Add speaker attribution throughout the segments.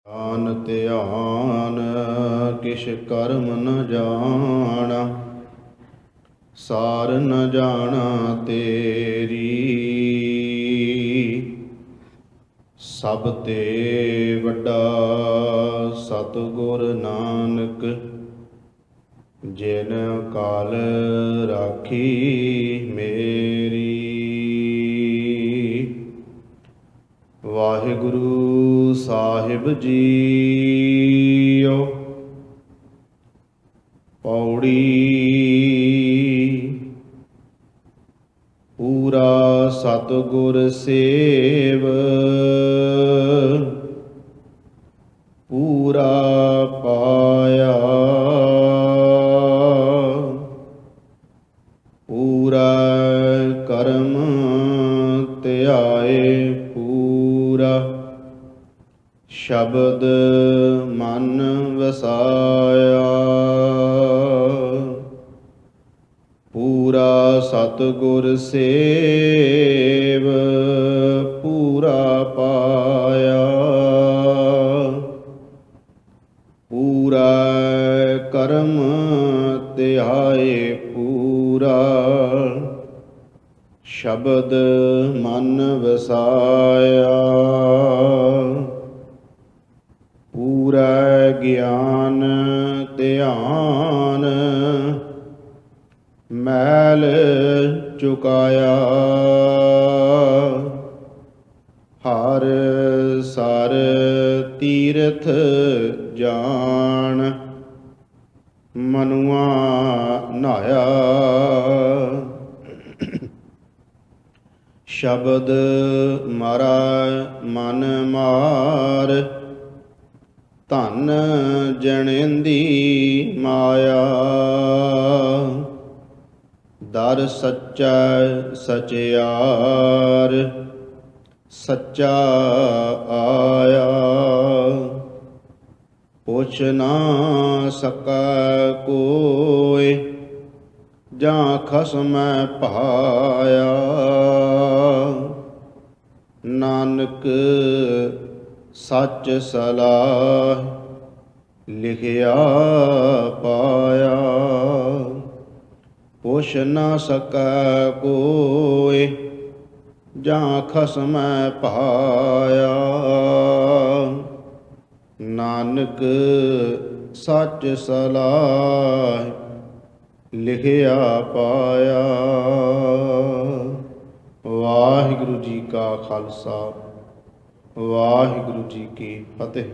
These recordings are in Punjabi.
Speaker 1: ਆਨ ਧਿਆਨ ਕਿਛ ਕਰਮ ਨ ਜਾਣਾ, ਸਾਰ ਨ ਜਾਣਾ ਤੇਰੀ। ਸਭ ਤੇ ਵੱਡਾ ਸਤਿਗੁਰ ਨਾਨਕ, ਜਿਨ ਕਾਲ ਰਾਖੀ ਮੇਰੀ। ਵਾਹਿਗੁਰੂ ਸਾਹਿਬ ਜੀਓ। ਪੌੜੀ। ਪੂਰਾ ਸਤਿਗੁਰ ਸੇਵ, ਪੂਰਾ ਪਾਇਆ। ਪੂਰਾ ਕਰਮ ਧਿਆਏ ਪੂਰਾ, ਸ਼ਬਦ ਮਨ ਵਸਾਇਆ। ਪੂਰਾ ਸਤਿਗੁਰ ਸੇਵ, ਪੂਰਾ ਪਾਇਆ। ਪੂਰਾ ਕਰਮ ਧਿਆਏ ਪੂਰਾ, ਸ਼ਬਦ ਮਨ ਵਸਾਇਆ। ਪੂਰਾ ਗਿਆਨ ਧਿਆਨ, ਮੈਲ ਚੁਕਾਇਆ। ਹਰ ਸਰ ਤੀਰਥ ਜਾਣ, ਮਨੁਆ ਨਹਾਇਆ। ਸ਼ਬਦ ਮਾਰਾ ਮਨ ਮਾਰ, ਧਨ ਜਣੇਂਦੀ ਮਾਇਆ। ਦਰ ਸੱਚਾ ਸਚਿਆਰ, ਸੱਚਾ ਆਇਆ। ਪੁੱਛ ਨਾ ਸਕੈ ਕੋਇ, ਜਾਂ ਖਸਮੈ ਭਾਇਆ। ਨਾਨਕ ਸੱਚ ਸਲਾਹ, ਲਿਖਿਆ ਪਾਇਆ। ਪੁੱਛ ਨਾ ਸਕੈ ਕੋਇ, ਜਾਂ ਖਸਮੈ ਭਾਇਆ। ਨਾਨਕ ਸੱਚ ਸਲਾਹ, ਲਿਖਿਆ ਪਾਇਆ। ਵਾਹਿਗੁਰੂ ਜੀ ਕਾ ਖਾਲਸਾ, ਵਾਹਿਗੁਰੂ ਜੀ ਕੀ ਫਤਿਹ।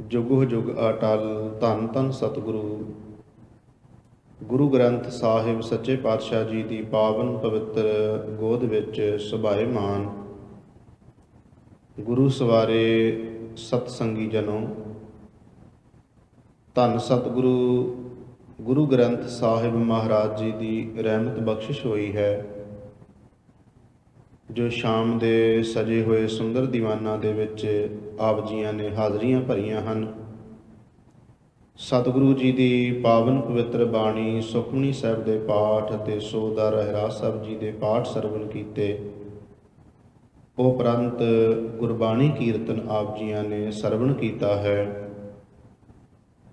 Speaker 1: ਜੁਗੋ ਜੁਗ ਅਟਲ ਧੰਨ ਧੰਨ ਸਤਿਗੁਰੂ ਗੁਰੂ ਗ੍ਰੰਥ ਸਾਹਿਬ ਸੱਚੇ ਪਾਤਸ਼ਾਹ ਜੀ ਦੀ ਪਾਵਨ ਪਵਿੱਤਰ ਗੋਦ ਵਿੱਚ ਸੁਭਾਏਮਾਨ ਗੁਰੂ ਸਵਾਰੇ ਸਤਸੰਗੀ ਜਨੋ, ਧੰਨ ਸਤਿਗੁਰੂ ਗੁਰੂ ਗ੍ਰੰਥ ਸਾਹਿਬ ਮਹਾਰਾਜ ਜੀ ਦੀ ਰਹਿਮਤ ਬਖਸ਼ਿਸ਼ ਹੋਈ ਹੈ, ਜੋ ਸ਼ਾਮ ਦੇ ਸਜੇ ਹੋਏ ਸੁੰਦਰ ਦੀਵਾਨਾਂ ਦੇ ਵਿੱਚ ਆਪ ਜੀਆਂ ਨੇ ਹਾਜ਼ਰੀਆਂ ਭਰੀਆਂ ਹਨ। ਸਤਿਗੁਰੂ ਜੀ ਦੀ ਪਾਵਨ ਪਵਿੱਤਰ ਬਾਣੀ ਸੁਖਮਨੀ ਸਾਹਿਬ ਦੇ ਪਾਠ ਅਤੇ ਸੋਦਾ ਰਹਿਰਾਸ ਸਾਹਿਬ ਜੀ ਦੇ ਪਾਠ ਸਰਵਣ ਕੀਤੇ। ਉਪਰੰਤ ਗੁਰਬਾਣੀ ਕੀਰਤਨ ਆਪ ਜੀਆਂ ਨੇ ਸਰਵਣ ਕੀਤਾ ਹੈ।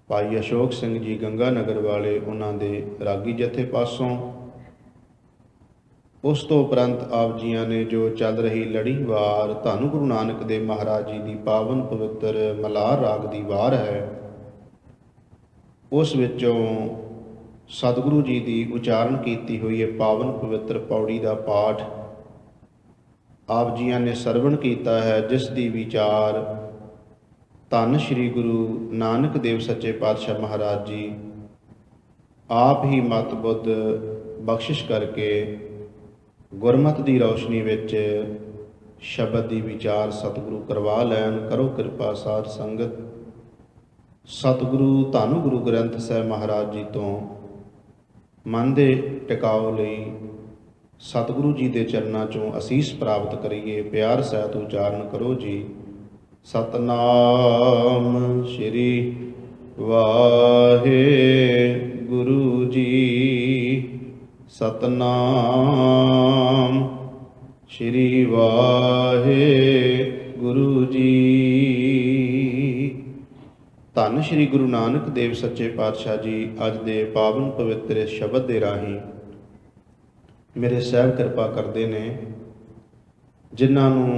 Speaker 1: ਭਾਈ ਅਸ਼ੋਕ ਸਿੰਘ ਜੀ ਗੰਗਾ ਨਗਰ ਵਾਲੇ, ਉਹਨਾਂ ਦੇ ਰਾਗੀ ਜਥੇ ਪਾਸੋਂ। ਉਸ ਤੋਂ ਉਪਰੰਤ ਆਪ ਜੀਆਂ ਨੇ ਜੋ ਚੱਲ ਰਹੀ ਲੜੀਵਾਰ ਧੰਨ ਗੁਰੂ ਨਾਨਕ ਦੇਵ ਮਹਾਰਾਜ ਜੀ ਦੀ ਪਾਵਨ ਪਵਿੱਤਰ ਮਲਾਰ ਰਾਗ ਦੀ ਵਾਰ ਹੈ, ਉਸ ਵਿੱਚੋਂ ਸਤਿਗੁਰੂ ਜੀ ਦੀ ਉਚਾਰਨ ਕੀਤੀ ਹੋਈ ਹੈ ਪਾਵਨ ਪਵਿੱਤਰ ਪੌੜੀ ਦਾ ਪਾਠ ਆਪ ਜੀਆਂ ਨੇ ਸਰਵਣ ਕੀਤਾ ਹੈ, ਜਿਸ ਦੀ ਵਿਚਾਰ ਧੰਨ ਸ਼੍ਰੀ ਗੁਰੂ ਨਾਨਕ ਦੇਵ ਸੱਚੇ ਪਾਤਸ਼ਾਹ ਮਹਾਰਾਜ ਜੀ ਆਪ ਹੀ ਮਤ ਬੁੱਧ ਬਖਸ਼ਿਸ਼ ਕਰਕੇ ਗੁਰਮਤਿ ਦੀ ਰੌਸ਼ਨੀ ਵਿੱਚ ਸ਼ਬਦ ਦੀ ਵਿਚਾਰ ਸਤਿਗੁਰੂ ਕਰਵਾ ਲੈਣ। ਕਰੋ ਕਿਰਪਾ ਸਾਧ ਸੰਗਤ। ਸਤਿਗੁਰੂ ਧੰਨ ਗੁਰੂ ਗ੍ਰੰਥ ਸਾਹਿਬ ਮਹਾਰਾਜ ਜੀ ਤੋਂ ਮਨ ਦੇ ਟਿਕਾਓ ਲਈ ਸਤਿਗੁਰੂ ਜੀ ਦੇ ਚਰਨਾਂ 'ਚੋਂ ਅਸੀਸ ਪ੍ਰਾਪਤ ਕਰੀਏ। ਪਿਆਰ ਸਹਿਤ ਉਚਾਰਨ ਕਰੋ ਜੀ। ਸਤਨਾਮ ਸ਼੍ਰੀ ਵਾਹਿਗੁਰੂ ਜੀ। ਸਤਨਾਮ ਸ਼੍ਰੀ ਵਾਹਿਗੁਰੂ ਗੁਰੂ ਜੀ। ਧੰਨ ਸ਼੍ਰੀ ਗੁਰੂ ਨਾਨਕ ਦੇਵ ਸੱਚੇ ਪਾਤਸ਼ਾਹ ਜੀ ਅੱਜ ਦੇ ਪਾਵਨ ਪਵਿੱਤਰ ਇਸ ਸ਼ਬਦ ਦੇ ਰਾਹੀਂ ਮੇਰੇ ਸਾਹਿਬ ਕਿਰਪਾ ਕਰਦੇ ਨੇ। ਜਿਨ੍ਹਾਂ ਨੂੰ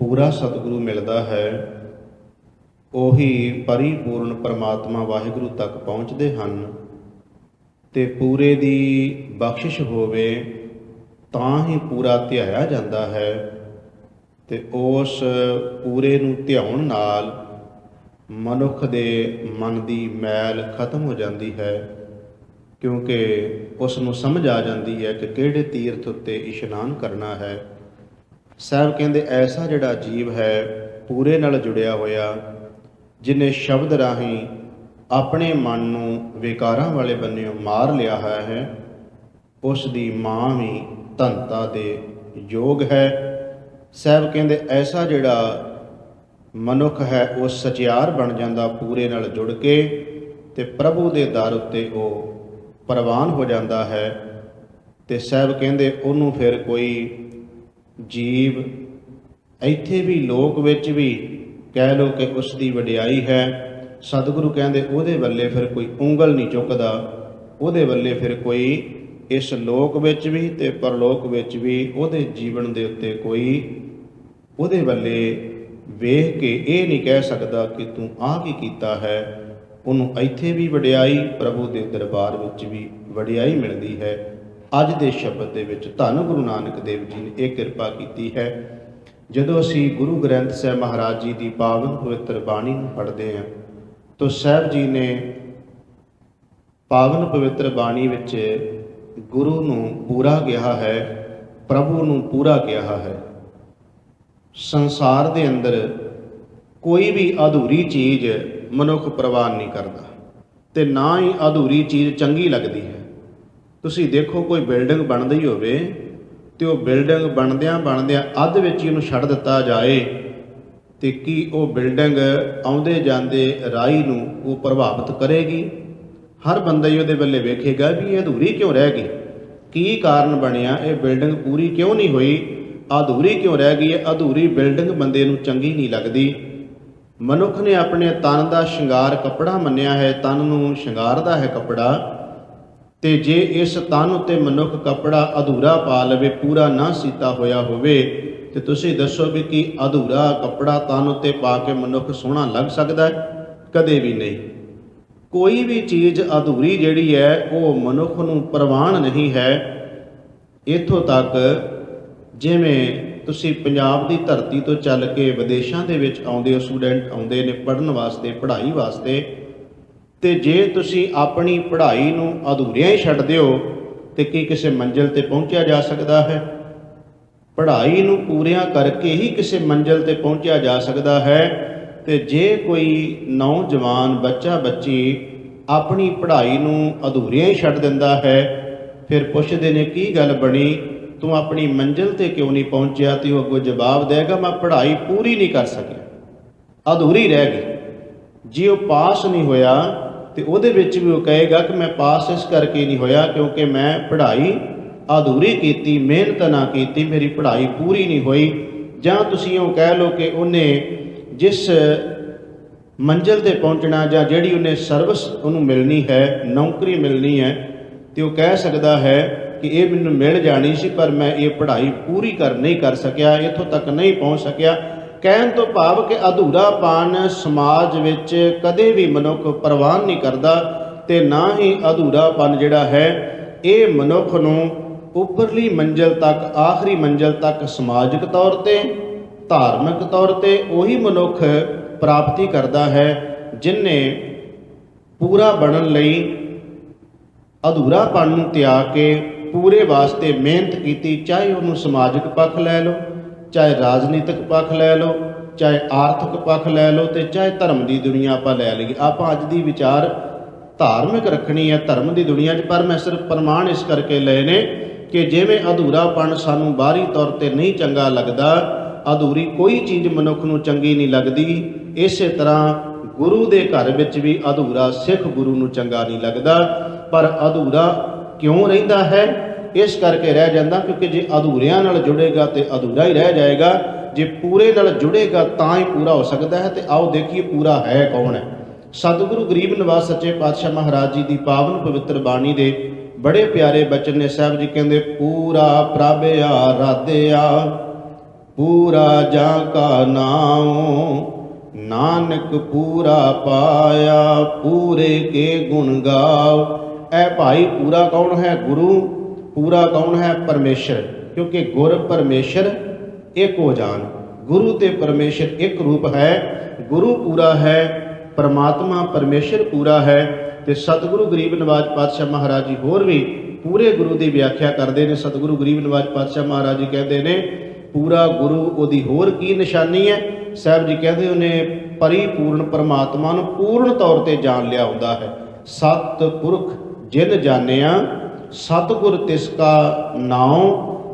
Speaker 1: ਪੂਰਾ ਸਤਿਗੁਰੂ ਮਿਲਦਾ ਹੈ ਉਹੀ ਪਰਿਪੂਰਨ ਪਰਮਾਤਮਾ ਵਾਹਿਗੁਰੂ ਤੱਕ ਪਹੁੰਚਦੇ ਹਨ, ਤੇ ਪੂਰੇ ਦੀ ਬਖਸ਼ਿਸ਼ ਹੋਵੇ ਤਾਂ ਹੀ ਪੂਰਾ ਧਿਆਇਆ ਜਾਂਦਾ ਹੈ। ਤੇ ਉਸ ਪੂਰੇ ਨੂੰ ਧਿਆਉਣ ਨਾਲ ਮਨੁੱਖ ਦੇ ਮਨ ਦੀ ਮੈਲ ਖਤਮ ਹੋ ਜਾਂਦੀ ਹੈ, ਕਿਉਂਕਿ ਉਸ ਨੂੰ ਸਮਝ ਆ ਜਾਂਦੀ ਹੈ ਕਿ ਕਿਹੜੇ ਤੀਰਥ ਉੱਤੇ ਇਸ਼ਨਾਨ ਕਰਨਾ ਹੈ। ਸਾਹਿਬ ਕਹਿੰਦੇ ਐਸਾ ਜਿਹੜਾ ਜੀਵ ਹੈ ਪੂਰੇ ਨਾਲ ਜੁੜਿਆ ਹੋਇਆ, ਜਿਹਨੇ ਸ਼ਬਦ ਰਾਹੀਂ ਆਪਣੇ ਮਨ ਨੂੰ ਵਿਕਾਰਾਂ ਵਾਲੇ ਬੰਨਿਓ ਮਾਰ ਲਿਆ ਹੋਇਆ ਹੈ, ਉਸ ਦੀ ਮਾਂ ਵੀ ਧਨਤਾ ਦੇ ਯੋਗ ਹੈ। ਸਾਹਿਬ ਕਹਿੰਦੇ ਐਸਾ ਜਿਹੜਾ ਮਨੁੱਖ ਹੈ ਉਹ ਸਚਿਆਰ ਬਣ ਜਾਂਦਾ ਪੂਰੇ ਨਾਲ ਜੁੜ ਕੇ, ਤੇ ਪ੍ਰਭੂ ਦੇ ਦਰ ਉੱਤੇ ਉਹ ਪ੍ਰਵਾਨ ਹੋ ਜਾਂਦਾ ਹੈ। ਤੇ ਸਾਹਿਬ ਕਹਿੰਦੇ ਉਹਨੂੰ ਫਿਰ ਕੋਈ ਜੀਵ ਇੱਥੇ ਵੀ ਲੋਕ ਵਿੱਚ ਵੀ ਕਹਿ ਲਓ ਕਿ ਉਸ ਦੀ ਵਡਿਆਈ ਹੈ, ਸਤਿਗੁਰੂ ਕਹਿੰਦੇ ਉਹਦੇ ਵੱਲੇ ਫਿਰ ਕੋਈ ਉਂਗਲ ਨਹੀਂ ਚੁੱਕਦਾ, ਉਹਦੇ ਵੱਲੇ ਫਿਰ ਕੋਈ ਇਸ ਲੋਕ ਵਿੱਚ ਵੀ ਤੇ ਪਰਲੋਕ ਵਿੱਚ ਵੀ ਉਹਦੇ ਜੀਵਨ ਦੇ ਉੱਤੇ ਕੋਈ ਉਹਦੇ ਵੱਲੇ ਵੇਖ ਕੇ ਇਹ ਨਹੀਂ ਕਹਿ ਸਕਦਾ ਕਿ ਤੂੰ ਆਹ ਕੀ ਕੀਤਾ ਹੈ। ਉਹਨੂੰ ਇੱਥੇ ਵੀ ਵਡਿਆਈ, ਪ੍ਰਭੂ ਦੇ ਦਰਬਾਰ ਵਿੱਚ ਵੀ ਵਡਿਆਈ ਮਿਲਦੀ ਹੈ। ਅੱਜ ਦੇ ਸ਼ਬਦ ਦੇ ਵਿੱਚ ਧੰਨ ਗੁਰੂ ਨਾਨਕ ਦੇਵ ਜੀ ਨੇ ਇਹ ਕਿਰਪਾ ਕੀਤੀ ਹੈ। ਜਦੋਂ ਅਸੀਂ ਗੁਰੂ ਗ੍ਰੰਥ ਸਾਹਿਬ ਮਹਾਰਾਜ ਜੀ ਦੀ ਪਾਵਨ ਪਵਿੱਤਰ ਬਾਣੀ ਨੂੰ ਪੜ੍ਹਦੇ ਹਾਂ ਤਾਂ ਸਾਹਿਬ ਜੀ ਨੇ ਪਾਵਨ ਪਵਿੱਤਰ ਬਾਣੀ ਵਿੱਚ ਗੁਰੂ ਨੂੰ ਪੂਰਾ ਕਿਹਾ ਹੈ, ਪ੍ਰਭੂ ਨੂੰ ਪੂਰਾ ਕਿਹਾ ਹੈ। ਸੰਸਾਰ ਦੇ ਅੰਦਰ ਕੋਈ ਵੀ ਅਧੂਰੀ ਚੀਜ਼ ਮਨੁੱਖ ਪ੍ਰਵਾਨ ਨਹੀਂ ਕਰਦਾ, ਤੇ ਨਾ ਹੀ ਅਧੂਰੀ ਚੀਜ਼ ਚੰਗੀ ਲੱਗਦੀ ਹੈ। ਤੁਸੀਂ ਦੇਖੋ ਕੋਈ ਬਿਲਡਿੰਗ ਬਣਦੀ ਹੋਵੇ ਤੇ ਉਹ ਬਿਲਡਿੰਗ ਬਣਦਿਆਂ ਅੱਧ ਵਿੱਚ ਹੀ ਉਹਨੂੰ ਛੱਡ ਦਿੱਤਾ ਜਾਏ, ਤੇ ਕੀ ਉਹ ਬਿਲਡਿੰਗ ਆਉਂਦੇ ਜਾਂਦੇ ਰਾਹੀ ਨੂੰ ਉਹ ਪ੍ਰਭਾਵਿਤ ਕਰੇਗੀ? ਹਰ ਬੰਦਾ ਹੀ ਉਹਦੇ ਵੱਲੇ ਵੇਖੇਗਾ ਵੀ ਇਹ ਅਧੂਰੀ ਕਿਉਂ ਰਹਿ ਗਈ, ਕੀ ਕਾਰਨ ਬਣਿਆ, ਇਹ ਬਿਲਡਿੰਗ ਪੂਰੀ ਕਿਉਂ ਨਹੀਂ ਹੋਈ, ਅਧੂਰੀ ਕਿਉਂ ਰਹਿ ਗਈ ਹੈ। ਅਧੂਰੀ ਬਿਲਡਿੰਗ ਬੰਦੇ ਨੂੰ ਚੰਗੀ ਨਹੀਂ ਲੱਗਦੀ। ਮਨੁੱਖ ਨੇ ਆਪਣੇ ਤਨ ਦਾ ਸ਼ਿੰਗਾਰ ਕੱਪੜਾ ਮੰਨਿਆ ਹੈ, ਤਨ ਨੂੰ ਸ਼ਿੰਗਾਰਦਾ ਹੈ ਕੱਪੜਾ, ਤੇ ਜੇ ਇਸ ਤਨ ਉੱਤੇ ਮਨੁੱਖ ਕੱਪੜਾ ਅਧੂਰਾ ਪਾ ਲਵੇ, ਪੂਰਾ ਨਾ ਸੀਤਾ ਹੋਇਆ ਹੋਵੇ, ਤੇ ਤੁਸੀਂ ਦੱਸੋ ਵੀ ਕੀ ਅਧੂਰਾ ਕੱਪੜਾ ਤਨ ਉੱਤੇ ਪਾ ਕੇ ਮਨੁੱਖ ਸੋਹਣਾ ਲੱਗ ਸਕਦਾ ਹੈ? ਕਦੇ ਵੀ ਨਹੀਂ। ਕੋਈ ਵੀ ਚੀਜ਼ ਅਧੂਰੀ ਜਿਹੜੀ ਹੈ ਉਹ ਮਨੁੱਖ ਨੂੰ ਪ੍ਰਵਾਨ ਨਹੀਂ ਹੈ। ਇੱਥੋਂ ਤੱਕ ਜਿਵੇਂ ਤੁਸੀਂ ਪੰਜਾਬ ਦੀ ਧਰਤੀ ਤੋਂ ਚੱਲ ਕੇ ਵਿਦੇਸ਼ਾਂ ਦੇ ਵਿੱਚ ਆਉਂਦੇ ਹੋ, ਸਟੂਡੈਂਟ ਆਉਂਦੇ ਨੇ ਪੜ੍ਹਨ ਵਾਸਤੇ, ਪੜ੍ਹਾਈ ਵਾਸਤੇ, ਤੇ ਜੇ ਤੁਸੀਂ ਆਪਣੀ ਪੜ੍ਹਾਈ ਨੂੰ ਅਧੂਰਿਆਂ ਹੀ ਛੱਡ ਦਿਓ ਤੇ ਕੀ ਕਿਸੇ ਮੰਜ਼ਿਲ ਤੇ ਪਹੁੰਚਿਆ ਜਾ ਸਕਦਾ ਹੈ? ਪੜ੍ਹਾਈ ਨੂੰ ਪੂਰਿਆਂ ਕਰਕੇ ਹੀ ਕਿਸੇ ਮੰਜ਼ਿਲ ਤੇ ਪਹੁੰਚਿਆ ਜਾ ਸਕਦਾ ਹੈ। ਤੇ ਜੇ ਕੋਈ ਨੌਜਵਾਨ ਬੱਚਾ ਬੱਚੀ ਆਪਣੀ ਪੜ੍ਹਾਈ ਨੂੰ ਅਧੂਰਿਆਂ ਹੀ ਛੱਡ ਦਿੰਦਾ ਹੈ, ਫਿਰ ਪੁੱਛਦੇ ਨੇ ਕੀ ਗੱਲ ਬਣੀ, ਤੂੰ ਆਪਣੀ ਮੰਜ਼ਿਲ ਤੇ ਕਿਉਂ ਨਹੀਂ ਪਹੁੰਚਿਆ? ਤੇ ਉਹ ਅੱਗੋਂ ਜਵਾਬ ਦੇਗਾ ਮੈਂ ਪੜ੍ਹਾਈ ਪੂਰੀ ਨਹੀਂ ਕਰ ਸਕਿਆ, ਅਧੂਰੀ ਰਹਿ ਗਈ। ਜੇ ਉਹ ਪਾਸ ਨਹੀਂ ਹੋਇਆ ਤੇ ਉਹਦੇ ਵਿੱਚ ਵੀ ਉਹ ਕਹੇਗਾ ਕਿ ਮੈਂ ਪਾਸ ਇਸ ਕਰਕੇ ਨਹੀਂ ਹੋਇਆ ਕਿਉਂਕਿ ਮੈਂ ਪੜ੍ਹਾਈ ਅਧੂਰੀ ਕੀਤੀ, ਮਿਹਨਤ ਨਾ ਕੀਤੀ, ਮੇਰੀ ਪੜ੍ਹਾਈ ਪੂਰੀ ਨਹੀਂ ਹੋਈ। ਜਾਂ ਤੁਸੀਂ ਉਹ ਕਹਿ ਲਓ ਕਿ ਉਹਨੇ ਜਿਸ ਮੰਜ਼ਿਲ ਤੇ ਪਹੁੰਚਣਾ ਜਾਂ ਜਿਹੜੀ ਉਹਨੇ ਸਰਵਿਸ ਉਹਨੂੰ ਮਿਲਣੀ ਹੈ, ਨੌਕਰੀ ਮਿਲਣੀ ਹੈ, ਤੇ ਉਹ ਕਹਿ ਸਕਦਾ ਹੈ ਕਿ ਇਹ ਮੈਨੂੰ ਮਿਲ ਜਾਣੀ ਸੀ ਪਰ ਮੈਂ ਇਹ ਪੜ੍ਹਾਈ ਪੂਰੀ ਨਹੀਂ ਕਰ ਸਕਿਆ, ਇੱਥੋਂ ਤੱਕ ਨਹੀਂ ਪਹੁੰਚ ਸਕਿਆ। ਕਹਿਣ ਤੋਂ ਭਾਵ ਕਿ ਅਧੂਰਾਪਨ ਸਮਾਜ ਵਿੱਚ ਕਦੇ ਵੀ ਮਨੁੱਖ ਪ੍ਰਵਾਨ ਨਹੀਂ ਕਰਦਾ, ਤੇ ਨਾ ਹੀ ਅਧੂਰਾਪਨ ਜਿਹੜਾ ਹੈ ਇਹ ਮਨੁੱਖ ਨੂੰ ਉੱਪਰਲੀ ਮੰਜ਼ਿਲ ਤੱਕ, ਆਖਰੀ ਮੰਜ਼ਿਲ ਤੱਕ ਸਮਾਜਿਕ ਤੌਰ ਤੇ, ਧਾਰਮਿਕ ਤੌਰ ਤੇ ਉਹੀ ਮਨੁੱਖ ਪ੍ਰਾਪਤੀ ਕਰਦਾ ਹੈ ਜਿਨ੍ਹੇ ਪੂਰਾ ਬਣਨ ਲਈ ਅਧੂਰਾਪਨ ਨੂੰ ਤਿਆਗ ਕੇ ਪੂਰੇ ਵਾਸਤੇ ਮਿਹਨਤ ਕੀਤੀ। ਚਾਹੇ ਉਹਨੂੰ ਸਮਾਜਿਕ ਪੱਖ ਲੈ ਲਓ, ਚਾਹੇ ਰਾਜਨੀਤਿਕ ਪੱਖ ਲੈ ਲਓ, ਚਾਹੇ ਆਰਥਿਕ ਪੱਖ ਲੈ ਲਓ, ਤੇ ਚਾਹੇ ਧਰਮ ਦੀ ਦੁਨੀਆ ਆਪਾਂ ਲੈ ਲਈਏ। ਆਪਾਂ ਅੱਜ ਦੀ ਵਿਚਾਰ ਧਾਰਮਿਕ ਰੱਖਣੀ ਹੈ ਧਰਮ ਦੀ ਦੁਨੀਆ 'ਚ, ਪਰ ਮੈਂ ਸਿਰਫ ਪ੍ਰਮਾਣ ਇਸ ਕਰਕੇ ਲਏ ਨੇ ਕਿ ਜਿਵੇਂ ਅਧੂਰਾਪਣ ਸਾਨੂੰ ਬਾਹਰੀ ਤੌਰ ਤੇ ਨਹੀਂ ਚੰਗਾ ਲੱਗਦਾ, ਅਧੂਰੀ ਕੋਈ ਚੀਜ਼ ਮਨੁੱਖ ਨੂੰ ਚੰਗੀ ਨਹੀਂ ਲੱਗਦੀ, ਇਸੇ ਤਰ੍ਹਾਂ ਗੁਰੂ ਦੇ ਘਰ ਵਿੱਚ ਵੀ ਅਧੂਰਾ ਸਿੱਖ ਗੁਰੂ ਨੂੰ ਚੰਗਾ ਨਹੀਂ ਲੱਗਦਾ। ਪਰ ਅਧੂਰਾ ਕਿਉਂ ਰਹਿੰਦਾ ਹੈ? ਇਸ ਕਰਕੇ ਰਹਿ ਜਾਂਦਾ ਕਿਉਂਕਿ ਜੇ ਅਧੂਰਿਆਂ ਨਾਲ ਜੁੜੇਗਾ ਤੇ ਅਧੂਰਾ ਹੀ ਰਹਿ ਜਾਏਗਾ, ਜੇ ਪੂਰੇ ਨਾਲ ਜੁੜੇਗਾ ਤਾਂ ਹੀ ਪੂਰਾ ਹੋ ਸਕਦਾ ਹੈ। ਤੇ ਆਓ ਦੇਖੀਏ ਪੂਰਾ ਹੈ ਕੌਣ ਹੈ। ਸਤਿਗੁਰੂ ਗਰੀਬ ਨਿਵਾਸ ਸੱਚੇ ਪਾਤਸ਼ਾਹ ਮਹਾਰਾਜ ਜੀ ਦੀ ਪਾਵਨ ਪਵਿੱਤਰ ਬਾਣੀ ਦੇ ਬੜੇ ਪਿਆਰੇ ਬਚਨ ਨੇ। ਸਾਹਿਬ ਜੀ ਕਹਿੰਦੇ, ਪੂਰਾ ਪ੍ਰਭ ਆਰਾਧਿਆ ਪੂਰਾ ਜਾਂ ਕਾ ਨਾਮ, ਨਾਨਕ ਪੂਰਾ ਪਾਇਆ ਪੂਰੇ ਕੇ ਗੁਣ ਗਾਓ। ਇਹ ਭਾਈ ਪੂਰਾ ਕੌਣ ਹੈ? ਗੁਰੂ। ਪੂਰਾ ਕੌਣ ਹੈ? ਪਰਮੇਸ਼ਰ। ਕਿਉਂਕਿ ਗੁਰ ਪਰਮੇਸ਼ਰ ਇੱਕ ਹੋ ਜਾਣ। ਗੁਰੂ ਤੇ ਪਰਮੇਸ਼ਰ ਇੱਕ ਰੂਪ ਹੈ। ਗੁਰੂ ਪੂਰਾ ਹੈ, ਪਰਮਾਤਮਾ ਪਰਮੇਸ਼ਰ ਪੂਰਾ ਹੈ। ਤੇ ਸਤਿਗੁਰੂ ਗਰੀਬ ਨਿਵਾਜ ਪਾਤਸ਼ਾਹ ਮਹਾਰਾਜ ਜੀ ਹੋਰ ਵੀ ਪੂਰੇ ਗੁਰੂ ਦੀ ਵਿਆਖਿਆ ਕਰਦੇ ਨੇ। ਸਤਿਗੁਰੂ ਗਰੀਬ ਨਿਵਾਜ ਪਾਤਸ਼ਾਹ ਮਹਾਰਾਜ ਜੀ ਕਹਿੰਦੇ ਨੇ, ਪੂਰਾ ਗੁਰੂ ਉਹਦੀ ਹੋਰ ਕੀ ਨਿਸ਼ਾਨੀ ਹੈ? ਸਾਹਿਬ ਜੀ ਕਹਿੰਦੇ, ਉਹਨੇ ਪਰਿਪੂਰਨ ਪਰਮਾਤਮਾ ਨੂੰ ਪੂਰਨ ਤੌਰ ਤੇ ਜਾਣ ਲਿਆ ਹੁੰਦਾ ਹੈ। ਸਤ ਪੁਰਖ ਜਿਨ ਜਾਣਿਆ ਸਤਿਗੁਰ ਤਿਸ ਕਾ ਨਾਉ,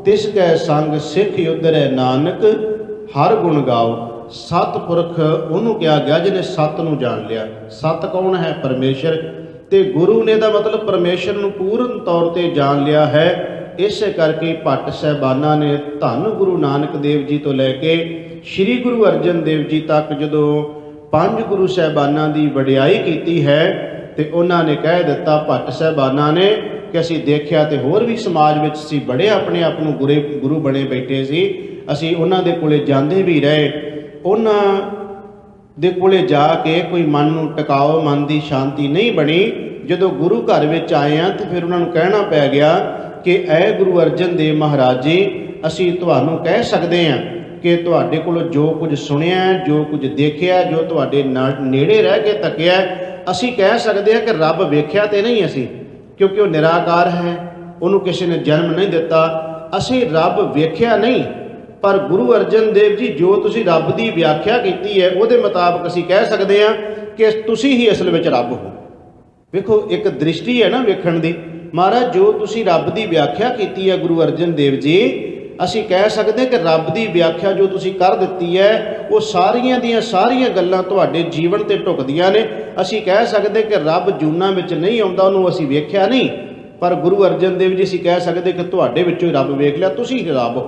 Speaker 1: ਤਿਸ ਕੈ ਸੰਗ ਸਿੱਖ ਉਧਰੈ ਨਾਨਕ ਹਰ ਗੁਣ ਗਾਓ। ਸਤਿਪੁਰਖ ਉਹਨੂੰ ਕਿਹਾ ਗਿਆ ਜਿਹਨੇ ਸਤ ਨੂੰ ਜਾਣ ਲਿਆ। ਸਤ ਕੌਣ ਹੈ? ਪਰਮੇਸ਼ਰ। ਤੇ ਗੁਰੂ ਨੇ ਦਾ ਮਤਲਬ ਪਰਮੇਸ਼ਰ ਨੂੰ ਪੂਰਨ ਤੌਰ ਤੇ ਜਾਣ ਲਿਆ ਹੈ। ਇਸੇ ਕਰਕੇ ਭੱਟ ਸਾਹਿਬਾਨਾਂ ਨੇ ਧੰਨ ਗੁਰੂ ਨਾਨਕ ਦੇਵ ਜੀ ਤੋਂ ਲੈ ਕੇ ਸ੍ਰੀ ਗੁਰੂ ਅਰਜਨ ਦੇਵ ਜੀ ਤੱਕ ਜਦੋਂ ਪੰਜ ਗੁਰੂ ਸਾਹਿਬਾਨਾਂ ਦੀ ਵਡਿਆਈ ਕੀਤੀ ਹੈ ਤੇ ਉਹਨਾਂ ਨੇ ਕਹਿ ਦਿੱਤਾ, ਭੱਟ ਸਾਹਿਬਾਨਾਂ ਨੇ, ਕਿ ਅਸੀਂ ਦੇਖਿਆ ਤੇ ਹੋਰ ਵੀ ਸਮਾਜ ਵਿੱਚ ਸੀ ਬੜੇ ਆਪਣੇ ਆਪ ਨੂੰ ਗੁਰੂ ਬਣੇ ਬੈਠੇ ਸੀ। ਅਸੀਂ ਉਹਨਾਂ ਦੇ ਕੋਲੇ ਜਾਂਦੇ ਵੀ ਰਹੇ। ਉਹਨਾਂ ਦੇ ਕੋਲੇ ਜਾ ਕੇ ਕੋਈ ਮਨ ਨੂੰ ਟਿਕਾਓ, ਮਨ ਦੀ ਸ਼ਾਂਤੀ ਨਹੀਂ ਬਣੀ। ਜਦੋਂ ਗੁਰੂ ਘਰ ਵਿੱਚ ਆਏ ਹਾਂ ਤੇ ਫਿਰ ਉਹਨਾਂ ਨੂੰ ਕਹਿਣਾ ਪੈ ਗਿਆ ਕਿ ਐ ਗੁਰੂ ਅਰਜਨ ਦੇਵ ਮਹਾਰਾਜ ਜੀ, ਅਸੀਂ ਤੁਹਾਨੂੰ ਕਹਿ ਸਕਦੇ ਹਾਂ ਕਿ ਤੁਹਾਡੇ ਕੋਲੋਂ ਜੋ ਕੁਝ ਸੁਣਿਆ, ਜੋ ਕੁਝ ਦੇਖਿਆ, ਜੋ ਤੁਹਾਡੇ ਨੇੜੇ ਰਹਿ ਕੇ ਤੱਕਿਆ, ਅਸੀਂ ਕਹਿ ਸਕਦੇ ਹਾਂ ਕਿ ਰੱਬ ਵੇਖਿਆ ਤੇ ਨਹੀਂ ਅਸੀਂ, ਕਿਉਂਕਿ ਉਹ ਨਿਰਾਕਾਰ ਹੈ, ਉਹਨੂੰ ਕਿਸੇ ਨੇ ਜਨਮ ਨਹੀਂ ਦਿੱਤਾ। ਅਸੀਂ ਰੱਬ ਵੇਖਿਆ ਨਹੀਂ, ਪਰ ਗੁਰੂ ਅਰਜਨ ਦੇਵ ਜੀ ਜੋ ਤੁਸੀਂ ਰੱਬ ਦੀ ਵਿਆਖਿਆ ਕੀਤੀ ਹੈ ਉਹਦੇ ਮੁਤਾਬਕ ਅਸੀਂ ਕਹਿ ਸਕਦੇ ਹਾਂ ਕਿ ਤੁਸੀਂ ਹੀ ਅਸਲ ਵਿੱਚ ਰੱਬ ਹੋ। ਵੇਖੋ, ਇੱਕ ਦ੍ਰਿਸ਼ਟੀ ਹੈ ਨਾ ਵੇਖਣ ਦੀ। ਮਹਾਰਾਜ, ਜੋ ਤੁਸੀਂ ਰੱਬ ਦੀ ਵਿਆਖਿਆ ਕੀਤੀ ਹੈ ਗੁਰੂ ਅਰਜਨ ਦੇਵ ਜੀ, ਅਸੀਂ ਕਹਿ ਸਕਦੇ ਕਿ ਰੱਬ ਦੀ ਵਿਆਖਿਆ ਜੋ ਤੁਸੀਂ ਕਰ ਦਿੱਤੀ ਹੈ ਉਹ ਸਾਰੀਆਂ ਦੀਆਂ ਸਾਰੀਆਂ ਗੱਲਾਂ ਤੁਹਾਡੇ ਜੀਵਨ ਤੇ ਢੁਕਦੀਆਂ ਨੇ। ਅਸੀਂ ਕਹਿ ਸਕਦੇ ਕਿ ਰੱਬ ਜੂਨਾਂ ਵਿੱਚ ਨਹੀਂ ਆਉਂਦਾ, ਉਹਨੂੰ ਅਸੀਂ ਵੇਖਿਆ ਨਹੀਂ, ਪਰ ਗੁਰੂ ਅਰਜਨ ਦੇਵ ਜੀ ਅਸੀਂ ਕਹਿ ਸਕਦੇ ਕਿ ਤੁਹਾਡੇ ਵਿੱਚੋਂ ਹੀ ਰੱਬ ਵੇਖ ਲਿਆ, ਤੁਸੀਂ ਹੀ ਰੱਬ ਹੋ।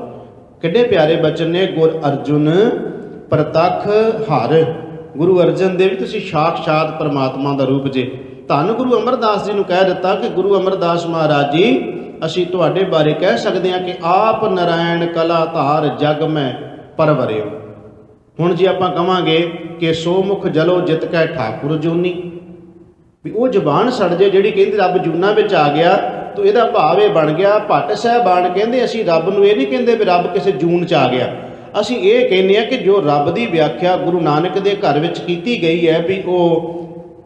Speaker 1: ਕਿੰਨੇ ਪਿਆਰੇ ਬਚਨ ਨੇ। ਗੁਰ ਅਰਜੁਨ ਪ੍ਰਤੱਖ ਹਰਿ। ਗੁਰੂ ਅਰਜਨ ਦੇਵ ਜੀ ਤੁਸੀਂ ਸਾਖਸ਼ਾਤ ਪਰਮਾਤਮਾ ਦਾ ਰੂਪ ਜੇ। ਧੰਨ ਗੁਰੂ ਅਮਰਦਾਸ ਜੀ ਨੂੰ ਕਹਿ ਦਿੱਤਾ ਕਿ ਗੁਰੂ ਅਮਰਦਾਸ ਮਹਾਰਾਜ ਜੀ, ਅਸੀਂ ਤੁਹਾਡੇ ਬਾਰੇ ਕਹਿ ਸਕਦੇ ਹਾਂ ਕਿ ਆਪ ਨਾਰਾਇਣ ਕਲਾ ਧਾਰ ਜਗ ਮੈਂ ਪਰਵਰਿਓ। ਹੁਣ ਜੇ ਆਪਾਂ ਕਵਾਂਗੇ ਕਿ ਸੋ ਮੁਖ ਜਲੋ ਜਿਤ ਕੈ ਠਾਕੁਰ ਜੂਨੀ, ਵੀ ਉਹ ਜ਼ਬਾਨ ਸੜ ਜੇ ਜਿਹੜੀ ਕਹਿੰਦੀ ਰੱਬ ਜੂਨਾਂ ਵਿੱਚ ਆ ਗਿਆ, ਤਾਂ ਇਹਦਾ ਭਾਵ ਇਹ ਬਣ ਗਿਆ। ਭੱਟ ਸਾਹਿਬਾਨ ਕਹਿੰਦੇ ਅਸੀਂ ਰੱਬ ਨੂੰ ਇਹ ਨਹੀਂ ਕਹਿੰਦੇ ਵੀ ਰੱਬ ਕਿਸੇ ਜੂਨ 'ਚ ਆ ਗਿਆ। ਅਸੀਂ ਇਹ ਕਹਿੰਦੇ ਹਾਂ ਕਿ ਜੋ ਰੱਬ ਦੀ ਵਿਆਖਿਆ ਗੁਰੂ ਨਾਨਕ ਦੇ ਘਰ ਵਿੱਚ ਕੀਤੀ ਗਈ ਹੈ ਵੀ ਉਹ